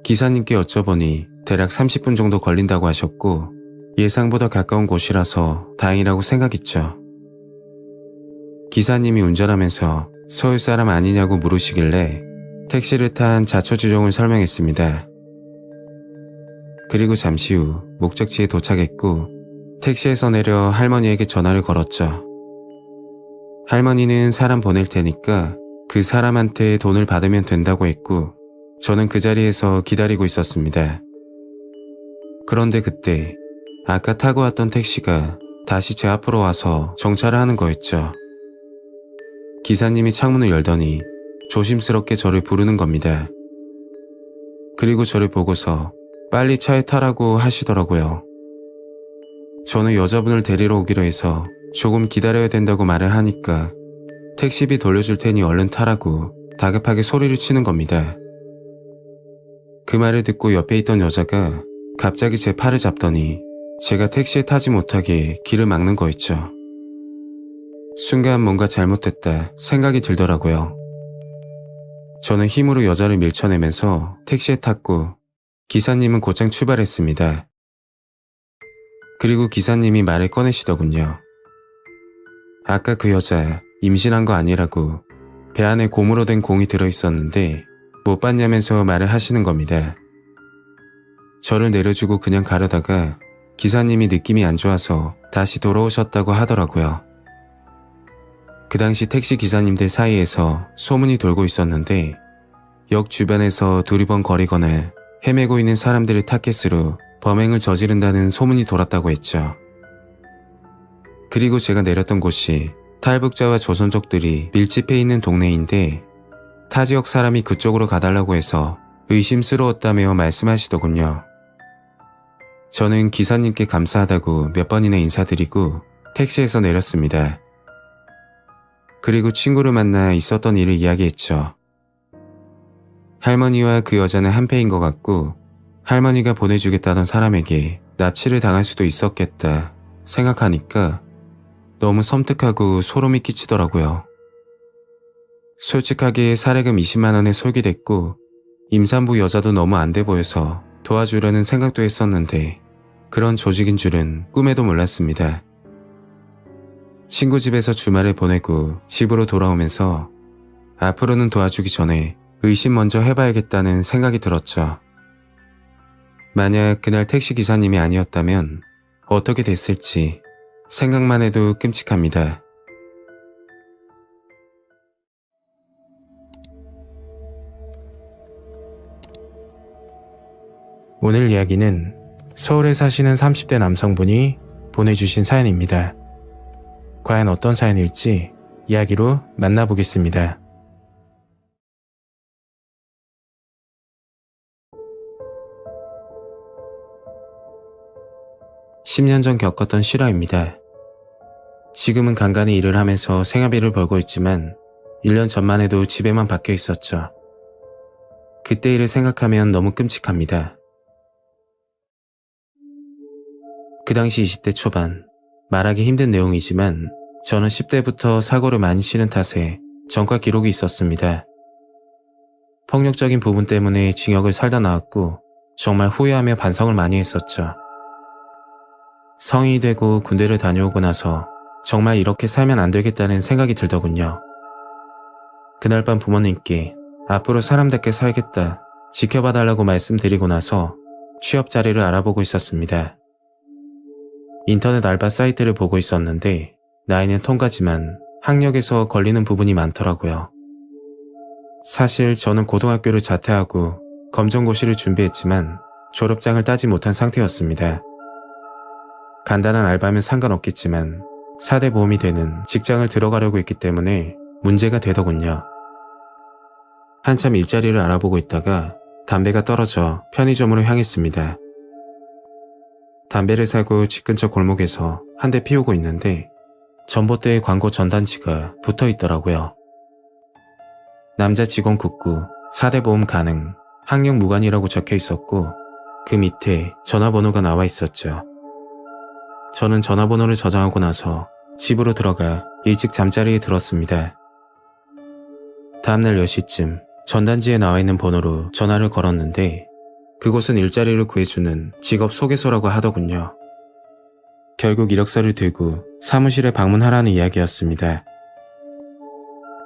기사님께 여쭤보니 대략 30분 정도 걸린다고 하셨고 예상보다 가까운 곳이라서 다행이라고 생각했죠. 기사님이 운전하면서 서울 사람 아니냐고 물으시길래 택시를 탄 자초지종을 설명했습니다. 그리고 잠시 후 목적지에 도착했고 택시에서 내려 할머니에게 전화를 걸었죠. 할머니는 사람 보낼 테니까 그 사람한테 돈을 받으면 된다고 했고 저는 그 자리에서 기다리고 있었습니다. 그런데 그때 아까 타고 왔던 택시가 다시 제 앞으로 와서 정차를 하는 거였죠. 기사님이 창문을 열더니 조심스럽게 저를 부르는 겁니다. 그리고 저를 보고서 빨리 차에 타라고 하시더라고요. 저는 여자분을 데리러 오기로 해서 조금 기다려야 된다고 말을 하니까 택시비 돌려줄 테니 얼른 타라고 다급하게 소리를 치는 겁니다. 그 말을 듣고 옆에 있던 여자가 갑자기 제 팔을 잡더니 제가 택시에 타지 못하게 길을 막는 거였죠. 순간 뭔가 잘못됐다 생각이 들더라고요. 저는 힘으로 여자를 밀쳐내면서 택시에 탔고 기사님은 곧장 출발했습니다. 그리고 기사님이 말을 꺼내시더군요. 아까 그 여자 임신한 거 아니라고 배 안에 고무로 된 공이 들어있었는데 못 봤냐면서 말을 하시는 겁니다. 저를 내려주고 그냥 가려다가 기사님이 느낌이 안 좋아서 다시 돌아오셨다고 하더라고요. 그 당시 택시 기사님들 사이에서 소문이 돌고 있었는데 역 주변에서 두리번거리거나 헤매고 있는 사람들을 타겟으로 범행을 저지른다는 소문이 돌았다고 했죠. 그리고 제가 내렸던 곳이 탈북자와 조선족들이 밀집해 있는 동네인데 타 지역 사람이 그쪽으로 가달라고 해서 의심스러웠다며 말씀하시더군요. 저는 기사님께 감사하다고 몇 번이나 인사드리고 택시에서 내렸습니다. 그리고 친구를 만나 있었던 일을 이야기했죠. 할머니와 그 여자는 한패인 것 같고 할머니가 보내주겠다던 사람에게 납치를 당할 수도 있었겠다 생각하니까 너무 섬뜩하고 소름이 끼치더라고요. 솔직하게 사례금 20만 원에 솔깃했고 임산부 여자도 너무 안 돼 보여서 도와주려는 생각도 했었는데 그런 조직인 줄은 꿈에도 몰랐습니다. 친구 집에서 주말을 보내고 집으로 돌아오면서 앞으로는 도와주기 전에 의심 먼저 해봐야겠다는 생각이 들었죠. 만약 그날 택시기사님이 아니었다면 어떻게 됐을지 생각만 해도 끔찍합니다. 오늘 이야기는 서울에 사시는 30대 남성분이 보내주신 사연입니다. 과연 어떤 사연일지 이야기로 만나보겠습니다. 10년 전 겪었던 실화입니다. 지금은 간간히 일을 하면서 생활비를 벌고 있지만 1년 전만 해도 집에만 박혀 있었죠. 그때 일을 생각하면 너무 끔찍합니다. 그 당시 20대 초반, 말하기 힘든 내용이지만 저는 10대부터 사고를 많이 치는 탓에 전과 기록이 있었습니다. 폭력적인 부분 때문에 징역을 살다 나왔고 정말 후회하며 반성을 많이 했었죠. 성인이 되고 군대를 다녀오고 나서 정말 이렇게 살면 안 되겠다는 생각이 들더군요. 그날 밤 부모님께 앞으로 사람답게 살겠다, 지켜봐달라고 말씀드리고 나서 취업 자리를 알아보고 있었습니다. 인터넷 알바 사이트를 보고 있었는데 나이는 통과지만 학력에서 걸리는 부분이 많더라고요. 사실 저는 고등학교를 자퇴하고 검정고시를 준비했지만 졸업장을 따지 못한 상태였습니다. 간단한 알바면 상관없겠지만 4대 보험이 되는 직장을 들어가려고 했기 때문에 문제가 되더군요. 한참 일자리를 알아보고 있다가 담배가 떨어져 편의점으로 향했습니다. 담배를 사고 집 근처 골목에서 한 대 피우고 있는데 전봇대에 광고 전단지가 붙어 있더라고요. 남자 직원 국구, 4대 보험 가능, 학력 무관이라고 적혀 있었고 그 밑에 전화번호가 나와 있었죠. 저는 전화번호를 저장하고 나서 집으로 들어가 일찍 잠자리에 들었습니다. 다음날 10시쯤 전단지에 나와 있는 번호로 전화를 걸었는데 그곳은 일자리를 구해주는 직업 소개소라고 하더군요. 결국 이력서를 들고 사무실에 방문하라는 이야기였습니다.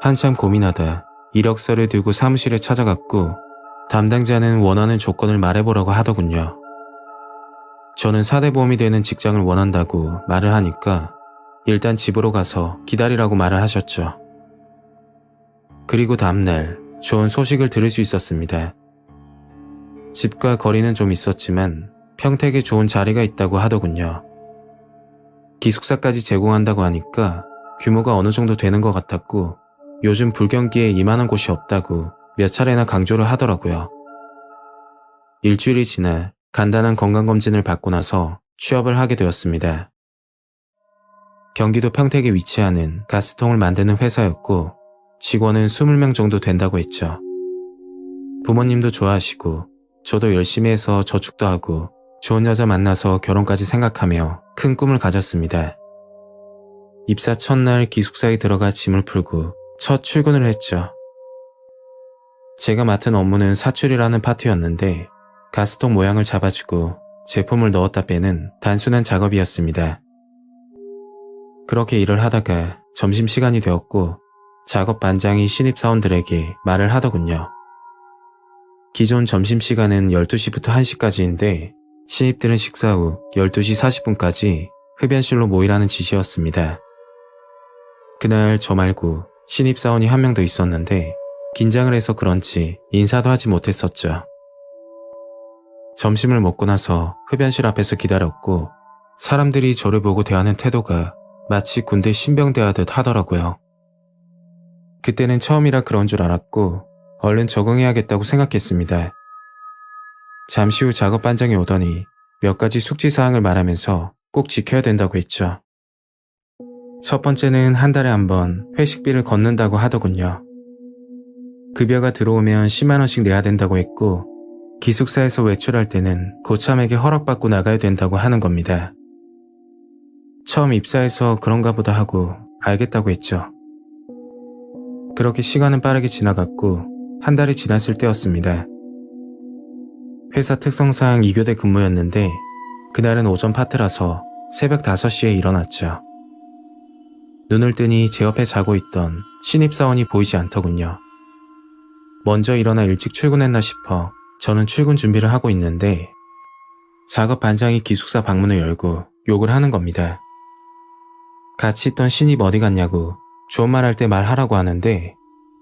한참 고민하다 이력서를 들고 사무실에 찾아갔고 담당자는 원하는 조건을 말해보라고 하더군요. 저는 4대 보험이 되는 직장을 원한다고 말을 하니까 일단 집으로 가서 기다리라고 말을 하셨죠. 그리고 다음날 좋은 소식을 들을 수 있었습니다. 집과 거리는 좀 있었지만 평택에 좋은 자리가 있다고 하더군요. 기숙사까지 제공한다고 하니까 규모가 어느 정도 되는 것 같았고 요즘 불경기에 이만한 곳이 없다고 몇 차례나 강조를 하더라고요. 일주일이 지나 간단한 건강검진을 받고 나서 취업을 하게 되었습니다. 경기도 평택에 위치하는 가스통을 만드는 회사였고 직원은 20명 정도 된다고 했죠. 부모님도 좋아하시고 저도 열심히 해서 저축도 하고 좋은 여자 만나서 결혼까지 생각하며 큰 꿈을 가졌습니다. 입사 첫날 기숙사에 들어가 짐을 풀고 첫 출근을 했죠. 제가 맡은 업무는 사출이라는 파트였는데 가스통 모양을 잡아주고 제품을 넣었다 빼는 단순한 작업이었습니다. 그렇게 일을 하다가 점심시간이 되었고 작업 반장이 신입사원들에게 말을 하더군요. 기존 점심시간은 12시부터 1시까지인데 신입들은 식사 후 12시 40분까지 흡연실로 모이라는 지시였습니다. 그날 저 말고 신입사원이 한 명 더 있었는데 긴장을 해서 그런지 인사도 하지 못했었죠. 점심을 먹고 나서 흡연실 앞에서 기다렸고 사람들이 저를 보고 대하는 태도가 마치 군대 신병대하듯 하더라고요. 그때는 처음이라 그런 줄 알았고 얼른 적응해야겠다고 생각했습니다. 잠시 후 작업 반장이 오더니 몇 가지 숙지사항을 말하면서 꼭 지켜야 된다고 했죠. 첫 번째는 한 달에 한 번 회식비를 걷는다고 하더군요. 급여가 들어오면 10만 원씩 내야 된다고 했고 기숙사에서 외출할 때는 고참에게 허락받고 나가야 된다고 하는 겁니다. 처음 입사해서 그런가 보다 하고 알겠다고 했죠. 그렇게 시간은 빠르게 지나갔고 한 달이 지났을 때였습니다. 회사 특성상 2교대 근무였는데 그날은 오전 파트라서 새벽 5시에 일어났죠. 눈을 뜨니 제 옆에 자고 있던 신입사원이 보이지 않더군요. 먼저 일어나 일찍 출근했나 싶어 저는 출근 준비를 하고 있는데 작업 반장이 기숙사 방문을 열고 욕을 하는 겁니다. 같이 있던 신입 어디 갔냐고 좋은 말 할 때 말하라고 하는데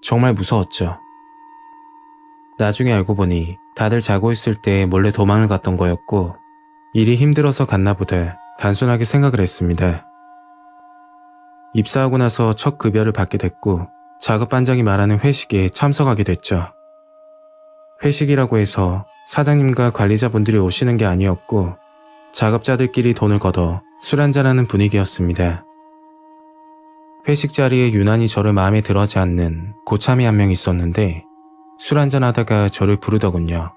정말 무서웠죠. 나중에 알고 보니 다들 자고 있을 때 몰래 도망을 갔던 거였고 일이 힘들어서 갔나 보다 단순하게 생각을 했습니다. 입사하고 나서 첫 급여를 받게 됐고 작업 반장이 말하는 회식에 참석하게 됐죠. 회식이라고 해서 사장님과 관리자분들이 오시는 게 아니었고 작업자들끼리 돈을 걷어 술 한잔하는 분위기였습니다. 회식 자리에 유난히 저를 마음에 들어하지 않는 고참이 한 명 있었는데 술 한잔하다가 저를 부르더군요.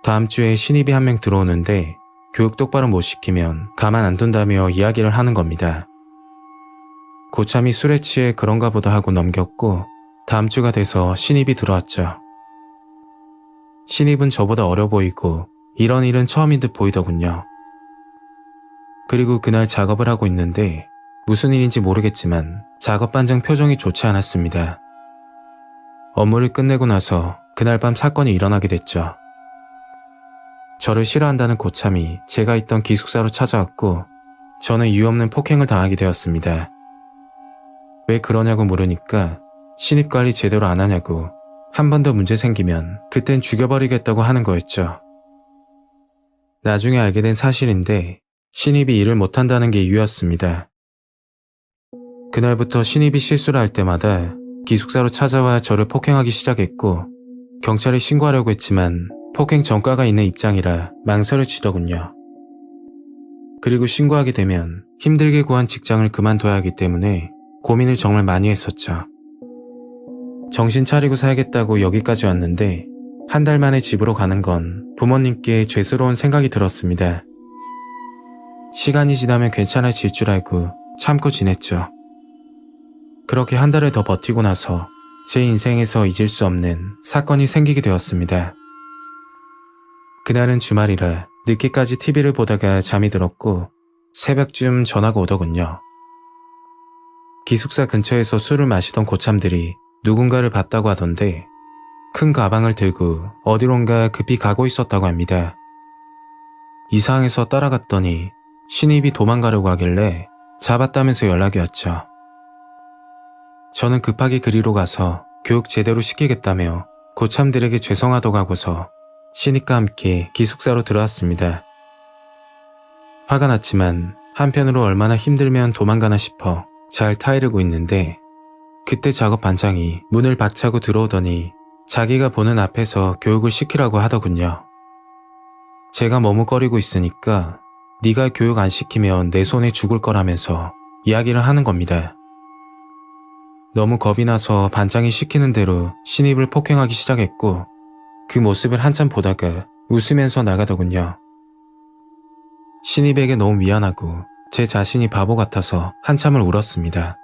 다음 주에 신입이 한 명 들어오는데 교육 똑바로 못 시키면 가만 안 둔다며 이야기를 하는 겁니다. 고참이 술에 취해 그런가 보다 하고 넘겼고 다음 주가 돼서 신입이 들어왔죠. 신입은 저보다 어려 보이고 이런 일은 처음인 듯 보이더군요. 그리고 그날 작업을 하고 있는데 무슨 일인지 모르겠지만 작업 반장 표정이 좋지 않았습니다. 업무를 끝내고 나서 그날 밤 사건이 일어나게 됐죠. 저를 싫어한다는 고참이 제가 있던 기숙사로 찾아왔고 저는 이유 없는 폭행을 당하게 되었습니다. 왜 그러냐고 물으니까 신입 관리 제대로 안 하냐고 한 번 더 문제 생기면 그땐 죽여버리겠다고 하는 거였죠. 나중에 알게 된 사실인데 신입이 일을 못한다는 게 이유였습니다. 그날부터 신입이 실수를 할 때마다 기숙사로 찾아와 저를 폭행하기 시작했고 경찰에 신고하려고 했지만 폭행 전과가 있는 입장이라 망설여지더군요. 그리고 신고하게 되면 힘들게 구한 직장을 그만둬야 하기 때문에 고민을 정말 많이 했었죠. 정신 차리고 살겠다고 여기까지 왔는데 한 달 만에 집으로 가는 건 부모님께 죄스러운 생각이 들었습니다. 시간이 지나면 괜찮아질 줄 알고 참고 지냈죠. 그렇게 한 달을 더 버티고 나서 제 인생에서 잊을 수 없는 사건이 생기게 되었습니다. 그날은 주말이라 늦게까지 TV를 보다가 잠이 들었고 새벽쯤 전화가 오더군요. 기숙사 근처에서 술을 마시던 고참들이 누군가를 봤다고 하던데 큰 가방을 들고 어디론가 급히 가고 있었다고 합니다. 이 상황에서 따라갔더니 신입이 도망가려고 하길래 잡았다면서 연락이 왔죠. 저는 급하게 그리로 가서 교육 제대로 시키겠다며 고참들에게 죄송하다고 하고서 신입과 함께 기숙사로 들어왔습니다. 화가 났지만 한편으로 얼마나 힘들면 도망가나 싶어 잘 타이르고 있는데 그때 작업 반장이 문을 박차고 들어오더니 자기가 보는 앞에서 교육을 시키라고 하더군요. 제가 머뭇거리고 있으니까 네가 교육 안 시키면 내 손에 죽을 거라면서 이야기를 하는 겁니다. 너무 겁이 나서 반장이 시키는 대로 신입을 폭행하기 시작했고 그 모습을 한참 보다가 웃으면서 나가더군요. 신입에게 너무 미안하고 제 자신이 바보 같아서 한참을 울었습니다.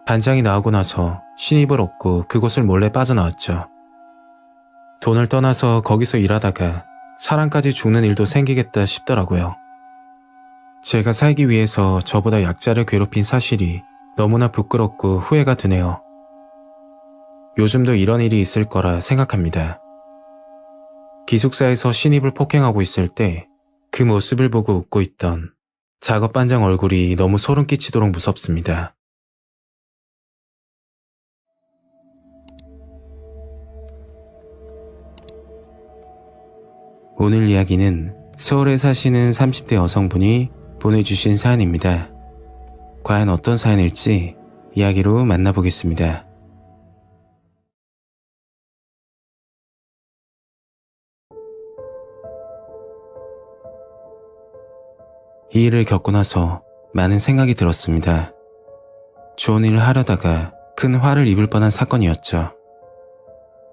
반장이 나오고 나서 신입을 얻고 그곳을 몰래 빠져나왔죠. 돈을 떠나서 거기서 일하다가 사람까지 죽는 일도 생기겠다 싶더라고요. 제가 살기 위해서 저보다 약자를 괴롭힌 사실이 너무나 부끄럽고 후회가 드네요. 요즘도 이런 일이 있을 거라 생각합니다. 기숙사에서 신입을 폭행하고 있을 때 그 모습을 보고 웃고 있던 작업 반장 얼굴이 너무 소름 끼치도록 무섭습니다. 오늘 이야기는 서울에 사시는 30대 여성분이 보내주신 사연입니다. 과연 어떤 사연일지 이야기로 만나보겠습니다. 이 일을 겪고 나서 많은 생각이 들었습니다. 좋은 일을 하려다가 큰 화를 입을 뻔한 사건이었죠.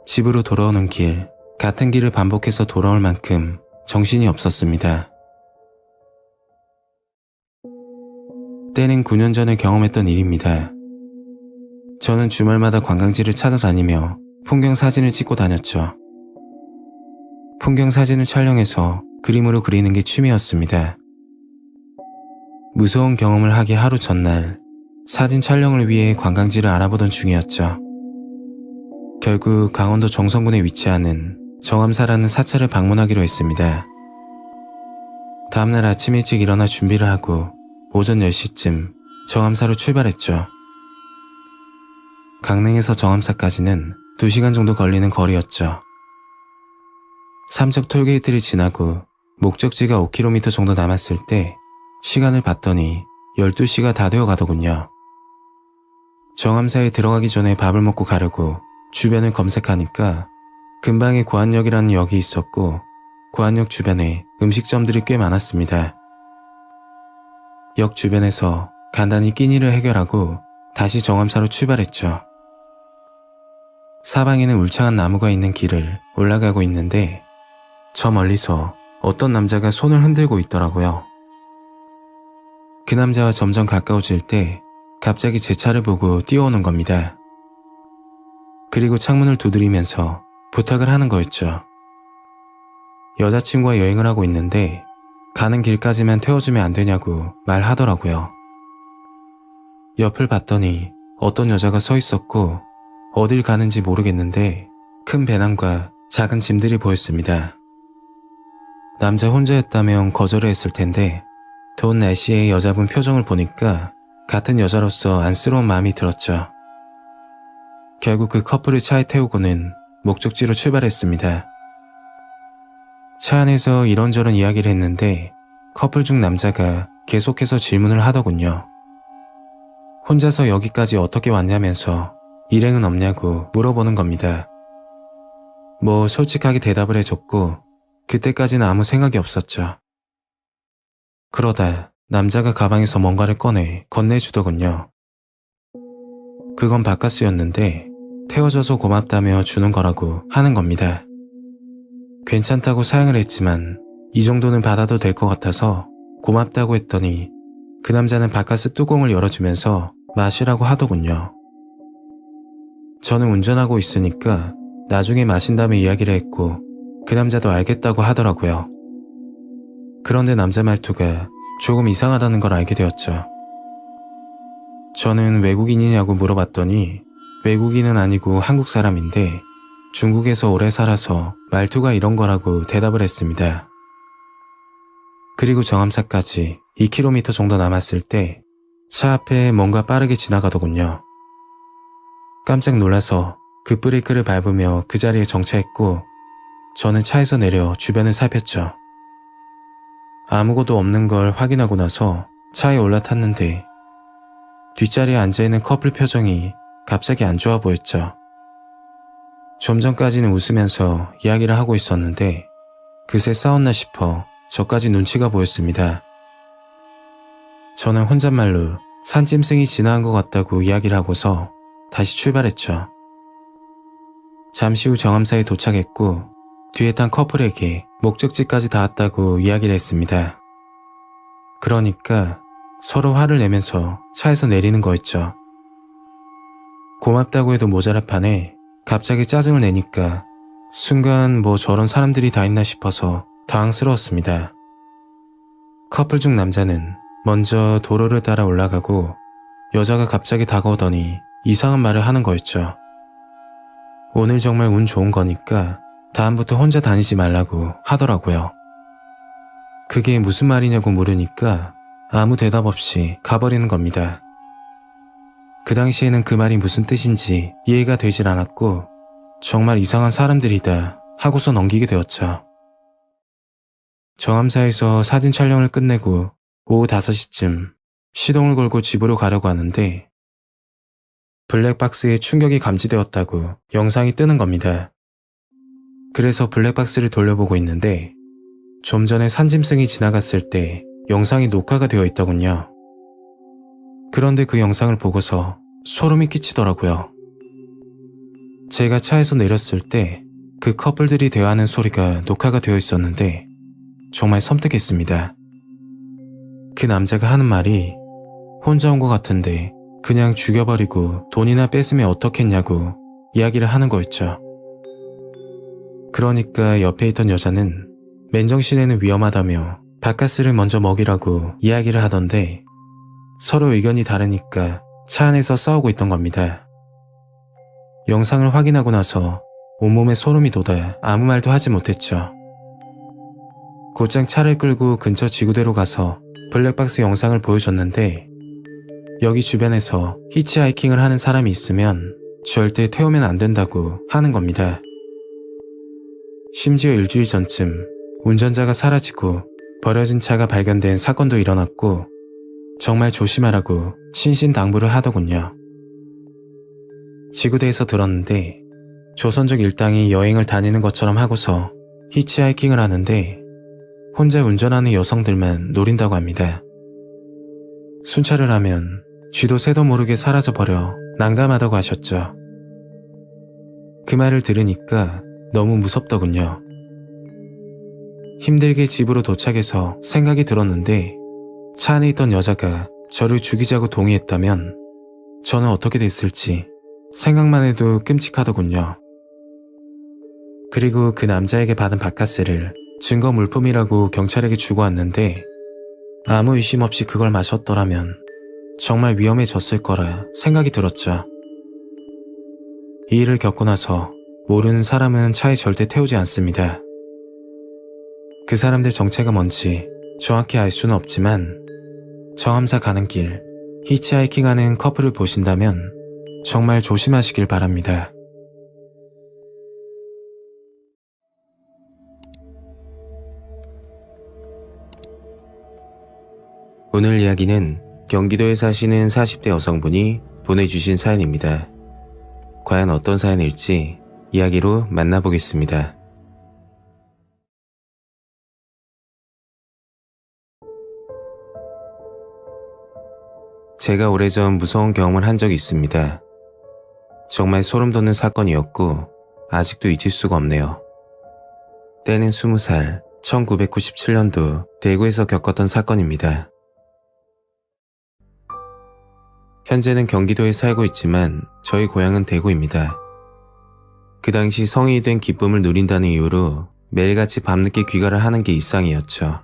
집으로 돌아오는 길, 같은 길을 반복해서 돌아올 만큼 정신이 없었습니다. 때는 9년 전에 경험했던 일입니다. 저는 주말마다 관광지를 찾아다니며 풍경 사진을 찍고 다녔죠. 풍경 사진을 촬영해서 그림으로 그리는 게 취미였습니다. 무서운 경험을 하기 하루 전날 사진 촬영을 위해 관광지를 알아보던 중이었죠. 결국 강원도 정선군에 위치하는 정암사라는 사찰을 방문하기로 했습니다. 다음날 아침 일찍 일어나 준비를 하고 오전 10시쯤 정암사로 출발했죠. 강릉에서 정암사까지는 2시간 정도 걸리는 거리였죠. 삼척 톨게이트를 지나고 목적지가 5km 정도 남았을 때 시간을 봤더니 12시가 다 되어 가더군요. 정암사에 들어가기 전에 밥을 먹고 가려고 주변을 검색하니까 근방에 고안역이라는 역이 있었고 고안역 주변에 음식점들이 꽤 많았습니다. 역 주변에서 간단히 끼니를 해결하고 다시 정암사로 출발했죠. 사방에는 울창한 나무가 있는 길을 올라가고 있는데 저 멀리서 어떤 남자가 손을 흔들고 있더라고요. 그 남자와 점점 가까워질 때 갑자기 제 차를 보고 뛰어오는 겁니다. 그리고 창문을 두드리면서 부탁을 하는 거였죠. 여자친구와 여행을 하고 있는데 가는 길까지만 태워주면 안 되냐고 말하더라고요. 옆을 봤더니 어떤 여자가 서 있었고 어딜 가는지 모르겠는데 큰 배낭과 작은 짐들이 보였습니다. 남자 혼자였다면 거절을 했을 텐데 더운 날씨에 여자분 표정을 보니까 같은 여자로서 안쓰러운 마음이 들었죠. 결국 그 커플을 차에 태우고는 목적지로 출발했습니다. 차 안에서 이런저런 이야기를 했는데 커플 중 남자가 계속해서 질문을 하더군요. 혼자서 여기까지 어떻게 왔냐면서 일행은 없냐고 물어보는 겁니다. 뭐 솔직하게 대답을 해줬고 그때까지는 아무 생각이 없었죠. 그러다 남자가 가방에서 뭔가를 꺼내 건네주더군요. 그건 바카스였는데 태워줘서 고맙다며 주는 거라고 하는 겁니다. 괜찮다고 사양을 했지만 이 정도는 받아도 될 것 같아서 고맙다고 했더니 그 남자는 바카스 뚜껑을 열어주면서 마시라고 하더군요. 저는 운전하고 있으니까 나중에 마신다며 이야기를 했고 그 남자도 알겠다고 하더라고요. 그런데 남자 말투가 조금 이상하다는 걸 알게 되었죠. 저는 외국인이냐고 물어봤더니 외국인은 아니고 한국 사람인데 중국에서 오래 살아서 말투가 이런 거라고 대답을 했습니다. 그리고 정암사까지 2km 정도 남았을 때 차 앞에 뭔가 빠르게 지나가더군요. 깜짝 놀라서 급브레이크를 밟으며 그 자리에 정차했고 저는 차에서 내려 주변을 살폈죠. 아무것도 없는 걸 확인하고 나서 차에 올라탔는데 뒷자리에 앉아있는 커플 표정이 갑자기 안 좋아 보였죠. 좀 전까지는 웃으면서 이야기를 하고 있었는데 그새 싸웠나 싶어 저까지 눈치가 보였습니다. 저는 혼잣말로 산짐승이 지나간 것 같다고 이야기를 하고서 다시 출발했죠. 잠시 후 정암사에 도착했고 뒤에 탄 커플에게 목적지까지 닿았다고 이야기를 했습니다. 그러니까 서로 화를 내면서 차에서 내리는 거였죠. 고맙다고 해도 모자랄 판에 갑자기 짜증을 내니까 순간 뭐 저런 사람들이 다 있나 싶어서 당황스러웠습니다. 커플 중 남자는 먼저 도로를 따라 올라가고 여자가 갑자기 다가오더니 이상한 말을 하는 거였죠. 오늘 정말 운 좋은 거니까 다음부터 혼자 다니지 말라고 하더라고요. 그게 무슨 말이냐고 물으니까 아무 대답 없이 가버리는 겁니다. 그 당시에는 그 말이 무슨 뜻인지 이해가 되질 않았고 정말 이상한 사람들이다 하고서 넘기게 되었죠. 정암사에서 사진 촬영을 끝내고 오후 5시쯤 시동을 걸고 집으로 가려고 하는데 블랙박스에 충격이 감지되었다고 영상이 뜨는 겁니다. 그래서 블랙박스를 돌려보고 있는데 좀 전에 산짐승이 지나갔을 때 영상이 녹화가 되어 있더군요. 그런데 그 영상을 보고서 소름이 끼치더라고요. 제가 차에서 내렸을 때 그 커플들이 대화하는 소리가 녹화가 되어 있었는데 정말 섬뜩했습니다. 그 남자가 하는 말이 혼자 온 것 같은데 그냥 죽여버리고 돈이나 뺏으면 어떻겠냐고 이야기를 하는 거였죠. 그러니까 옆에 있던 여자는 맨정신에는 위험하다며 바카스를 먼저 먹이라고 이야기를 하던데 서로 의견이 다르니까 차 안에서 싸우고 있던 겁니다. 영상을 확인하고 나서 온몸에 소름이 돋아 아무 말도 하지 못했죠. 곧장 차를 끌고 근처 지구대로 가서 블랙박스 영상을 보여줬는데 여기 주변에서 히치하이킹을 하는 사람이 있으면 절대 태우면 안 된다고 하는 겁니다. 심지어 일주일 전쯤 운전자가 사라지고 버려진 차가 발견된 사건도 일어났고 정말 조심하라고 신신당부를 하더군요. 지구대에서 들었는데 조선족 일당이 여행을 다니는 것처럼 하고서 히치하이킹을 하는데 혼자 운전하는 여성들만 노린다고 합니다. 순찰을 하면 쥐도 새도 모르게 사라져버려 난감하다고 하셨죠. 그 말을 들으니까 너무 무섭더군요. 힘들게 집으로 도착해서 생각이 들었는데 차 안에 있던 여자가 저를 죽이자고 동의했다면 저는 어떻게 됐을지 생각만 해도 끔찍하더군요. 그리고 그 남자에게 받은 바카스를 증거 물품이라고 경찰에게 주고 왔는데 아무 의심 없이 그걸 마셨더라면 정말 위험해졌을 거라 생각이 들었죠. 이 일을 겪고 나서 모르는 사람은 차에 절대 태우지 않습니다. 그 사람들 정체가 뭔지 정확히 알 수는 없지만 정암사 가는 길 히치하이킹하는 커플을 보신다면 정말 조심하시길 바랍니다. 오늘 이야기는 경기도에 사시는 40대 여성분이 보내주신 사연입니다. 과연 어떤 사연일지 이야기로 만나보겠습니다. 제가 오래전 무서운 경험을 한 적이 있습니다. 정말 소름 돋는 사건이었고 아직도 잊을 수가 없네요. 때는 20살, 1997년도 대구에서 겪었던 사건입니다. 현재는 경기도에 살고 있지만 저희 고향은 대구입니다. 그 당시 성인이 된 기쁨을 누린다는 이유로 매일같이 밤늦게 귀가를 하는 게 일상이었죠.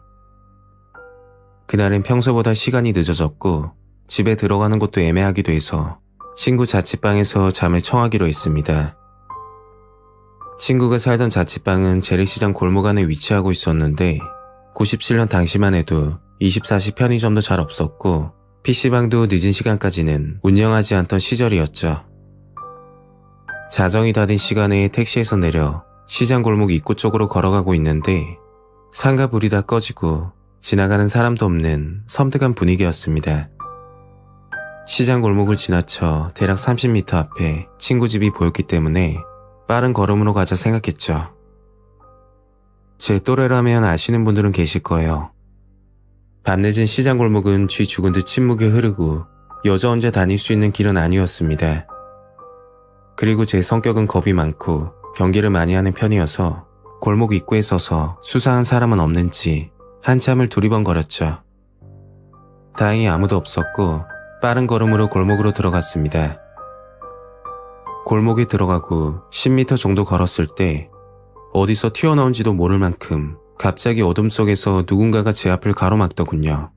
그날은 평소보다 시간이 늦어졌고 집에 들어가는 것도 애매하기도 해서 친구 자취방에서 잠을 청하기로 했습니다. 친구가 살던 자취방은 재래시장 골목 안에 위치하고 있었는데 97년 당시만 해도 24시 편의점도 잘 없었고 PC방도 늦은 시간까지는 운영하지 않던 시절이었죠. 자정이 다 된 시간에 택시에서 내려 시장 골목 입구 쪽으로 걸어가고 있는데 상가 불이 다 꺼지고 지나가는 사람도 없는 섬뜩한 분위기였습니다. 시장 골목을 지나쳐 대략 30m 앞에 친구 집이 보였기 때문에 빠른 걸음으로 가자 생각했죠. 제 또래라면 아시는 분들은 계실 거예요. 밤늦은 시장 골목은 쥐 죽은 듯 침묵이 흐르고 여자 혼자 다닐 수 있는 길은 아니었습니다. 그리고 제 성격은 겁이 많고 경계를 많이 하는 편이어서 골목 입구에 서서 수상한 사람은 없는지 한참을 두리번거렸죠. 다행히 아무도 없었고 빠른 걸음으로 골목으로 들어갔습니다. 골목에 들어가고 10m 정도 걸었을 때 어디서 튀어나온지도 모를 만큼 갑자기 어둠 속에서 누군가가 제 앞을 가로막더군요.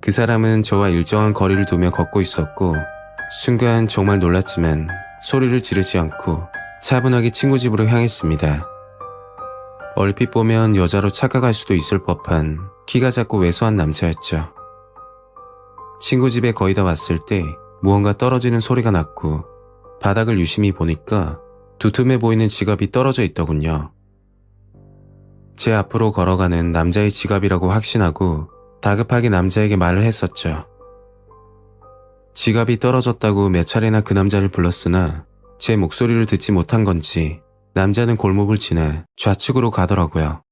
그 사람은 저와 일정한 거리를 두며 걷고 있었고 순간 정말 놀랐지만 소리를 지르지 않고 차분하게 친구 집으로 향했습니다. 얼핏 보면 여자로 착각할 수도 있을 법한 키가 작고 왜소한 남자였죠. 친구 집에 거의 다 왔을 때 무언가 떨어지는 소리가 났고 바닥을 유심히 보니까 두툼해 보이는 지갑이 떨어져 있더군요. 제 앞으로 걸어가는 남자의 지갑이라고 확신하고 다급하게 남자에게 말을 했었죠. 지갑이 떨어졌다고 몇 차례나 그 남자를 불렀으나 제 목소리를 듣지 못한 건지 남자는 골목을 지나 좌측으로 가더라고요.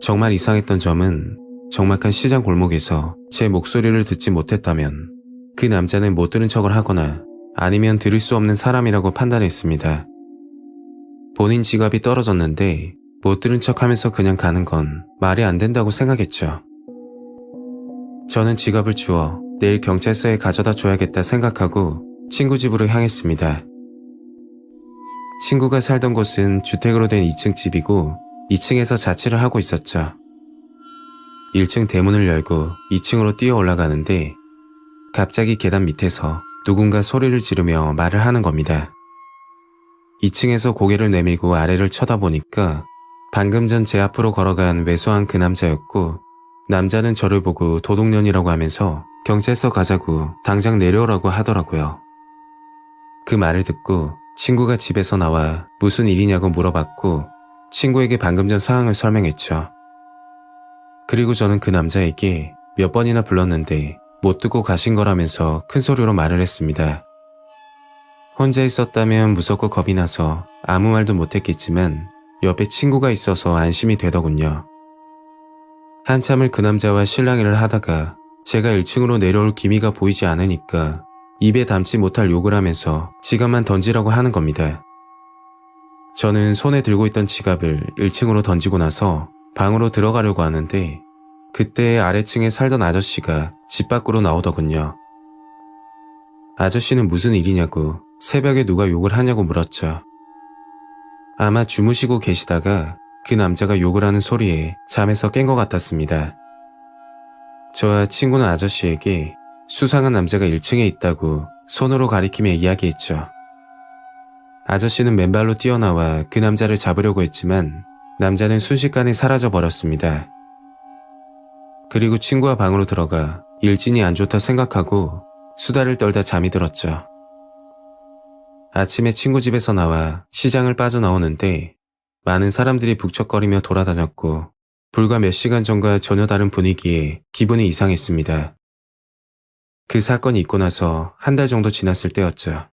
정말 이상했던 점은 적막한 시장 골목에서 제 목소리를 듣지 못했다면 그 남자는 못 들은 척을 하거나 아니면 들을 수 없는 사람이라고 판단했습니다. 본인 지갑이 떨어졌는데 못 들은 척하면서 그냥 가는 건 말이 안 된다고 생각했죠. 저는 지갑을 주워 내일 경찰서에 가져다 줘야겠다 생각하고 친구 집으로 향했습니다. 친구가 살던 곳은 주택으로 된 2층 집이고 2층에서 자취를 하고 있었죠. 1층 대문을 열고 2층으로 뛰어 올라가는데 갑자기 계단 밑에서 누군가 소리를 지르며 말을 하는 겁니다. 2층에서 고개를 내밀고 아래를 쳐다보니까 방금 전 제 앞으로 걸어간 왜소한 그 남자였고 남자는 저를 보고 도둑년이라고 하면서 경찰서 가자고 당장 내려오라고 하더라고요. 그 말을 듣고 친구가 집에서 나와 무슨 일이냐고 물어봤고 친구에게 방금 전 상황을 설명했죠. 그리고 저는 그 남자에게 몇 번이나 불렀는데 못 듣고 가신 거라면서 큰 소리로 말을 했습니다. 혼자 있었다면 무섭고 겁이 나서 아무 말도 못했겠지만 옆에 친구가 있어서 안심이 되더군요. 한참을 그 남자와 실랑이를 하다가 제가 1층으로 내려올 기미가 보이지 않으니까 입에 담지 못할 욕을 하면서 지갑만 던지라고 하는 겁니다. 저는 손에 들고 있던 지갑을 1층으로 던지고 나서 방으로 들어가려고 하는데 그때 아래층에 살던 아저씨가 집 밖으로 나오더군요. 아저씨는 무슨 일이냐고 새벽에 누가 욕을 하냐고 물었죠. 아마 주무시고 계시다가 그 남자가 욕을 하는 소리에 잠에서 깬 것 같았습니다. 저와 친구는 아저씨에게 수상한 남자가 1층에 있다고 손으로 가리키며 이야기했죠. 아저씨는 맨발로 뛰어나와 그 남자를 잡으려고 했지만 남자는 순식간에 사라져 버렸습니다. 그리고 친구와 방으로 들어가 일진이 안 좋다 생각하고 수다를 떨다 잠이 들었죠. 아침에 친구 집에서 나와 시장을 빠져나오는데 많은 사람들이 북적거리며 돌아다녔고 불과 몇 시간 전과 전혀 다른 분위기에 기분이 이상했습니다. 그 사건이 있고 나서 한 달 정도 지났을 때였죠.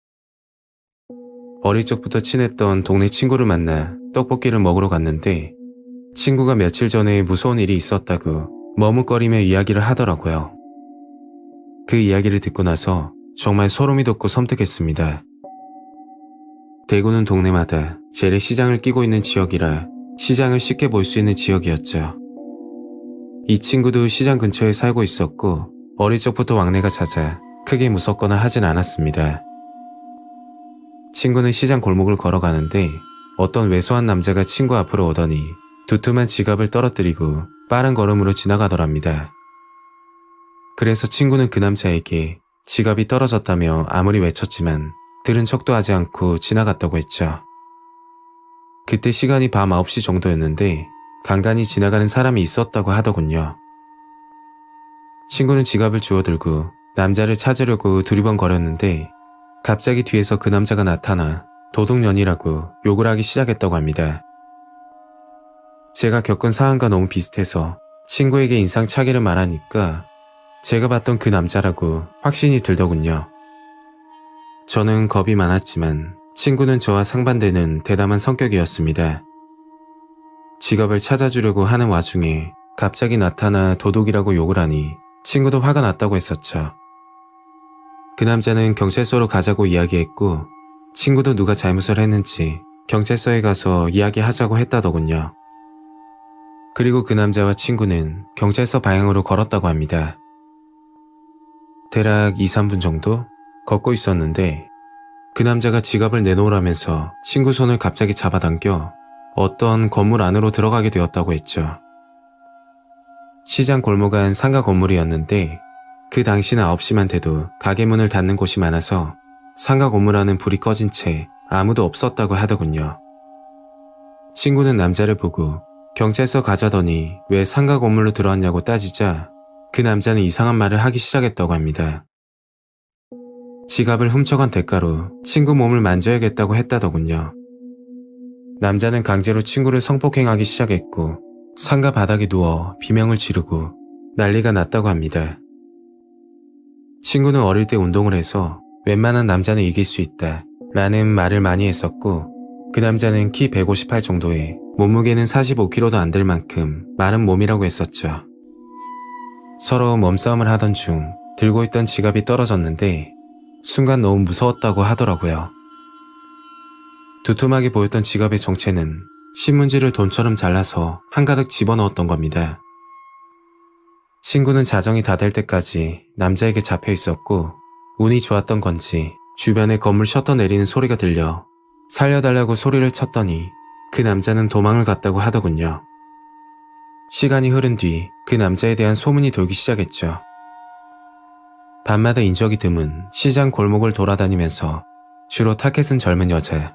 어릴 적부터 친했던 동네 친구를 만나 떡볶이를 먹으러 갔는데 친구가 며칠 전에 무서운 일이 있었다고 머뭇거리며 이야기를 하더라고요. 그 이야기를 듣고 나서 정말 소름이 돋고 섬뜩했습니다. 대구는 동네마다 재래시장을 끼고 있는 지역이라 시장을 쉽게 볼 수 있는 지역이었죠. 이 친구도 시장 근처에 살고 있었고 어릴 적부터 왕래가 잦아 크게 무섭거나 하진 않았습니다. 친구는 시장 골목을 걸어가는데 어떤 왜소한 남자가 친구 앞으로 오더니 두툼한 지갑을 떨어뜨리고 빠른 걸음으로 지나가더랍니다. 그래서 친구는 그 남자에게 지갑이 떨어졌다며 아무리 외쳤지만 들은 척도 하지 않고 지나갔다고 했죠. 그때 시간이 밤 9시 정도였는데 간간히 지나가는 사람이 있었다고 하더군요. 친구는 지갑을 주워들고 남자를 찾으려고 두리번거렸는데 갑자기 뒤에서 그 남자가 나타나 도둑년이라고 욕을 하기 시작했다고 합니다. 제가 겪은 상황과 너무 비슷해서 친구에게 인상차기를 말하니까 제가 봤던 그 남자라고 확신이 들더군요. 저는 겁이 많았지만 친구는 저와 상반되는 대담한 성격이었습니다. 지갑을 찾아주려고 하는 와중에 갑자기 나타나 도둑이라고 욕을 하니 친구도 화가 났다고 했었죠. 그 남자는 경찰서로 가자고 이야기했고 친구도 누가 잘못을 했는지 경찰서에 가서 이야기하자고 했다더군요. 그리고 그 남자와 친구는 경찰서 방향으로 걸었다고 합니다. 대략 2, 3분 정도 걷고 있었는데 그 남자가 지갑을 내놓으라면서 친구 손을 갑자기 잡아당겨 어떤 건물 안으로 들어가게 되었다고 했죠. 시장 골목 안 상가 건물이었는데 그 당시는 9시만 돼도 가게 문을 닫는 곳이 많아서 상가 건물 안은 불이 꺼진 채 아무도 없었다고 하더군요. 친구는 남자를 보고 경찰서 가자더니 왜 상가 건물로 들어왔냐고 따지자 그 남자는 이상한 말을 하기 시작했다고 합니다. 지갑을 훔쳐간 대가로 친구 몸을 만져야겠다고 했다더군요. 남자는 강제로 친구를 성폭행하기 시작했고 상가 바닥에 누워 비명을 지르고 난리가 났다고 합니다. 친구는 어릴 때 운동을 해서 웬만한 남자는 이길 수 있다 라는 말을 많이 했었고 그 남자는 키 158 정도에 몸무게는 45kg도 안 될 만큼 마른 몸이라고 했었죠. 서로 몸싸움을 하던 중 들고 있던 지갑이 떨어졌는데 순간 너무 무서웠다고 하더라고요. 두툼하게 보였던 지갑의 정체는 신문지를 돈처럼 잘라서 한가득 집어넣었던 겁니다. 친구는 자정이 다 될 때까지 남자에게 잡혀 있었고 운이 좋았던 건지 주변에 건물 셔터 내리는 소리가 들려 살려달라고 소리를 쳤더니 그 남자는 도망을 갔다고 하더군요. 시간이 흐른 뒤 그 남자에 대한 소문이 돌기 시작했죠. 밤마다 인적이 드문 시장 골목을 돌아다니면서 주로 타켓은 젊은 여자,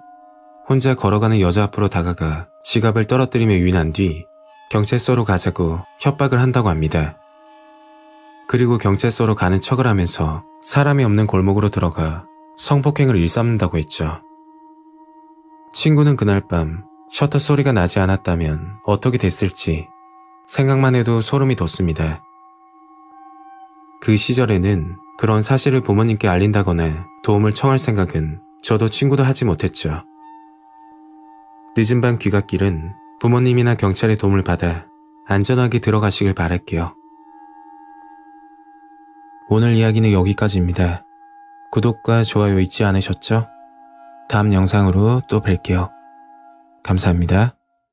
혼자 걸어가는 여자 앞으로 다가가 지갑을 떨어뜨리며 유인한 뒤 경찰서로 가자고 협박을 한다고 합니다. 그리고 경찰서로 가는 척을 하면서 사람이 없는 골목으로 들어가 성폭행을 일삼는다고 했죠. 친구는 그날 밤 셔터 소리가 나지 않았다면 어떻게 됐을지 생각만 해도 소름이 돋습니다. 그 시절에는 그런 사실을 부모님께 알린다거나 도움을 청할 생각은 저도 친구도 하지 못했죠. 늦은 밤 귀갓길은 부모님이나 경찰의 도움을 받아 안전하게 들어가시길 바랄게요. 오늘 이야기는 여기까지입니다. 구독과 좋아요 잊지 않으셨죠? 다음 영상으로 또 뵐게요. 감사합니다.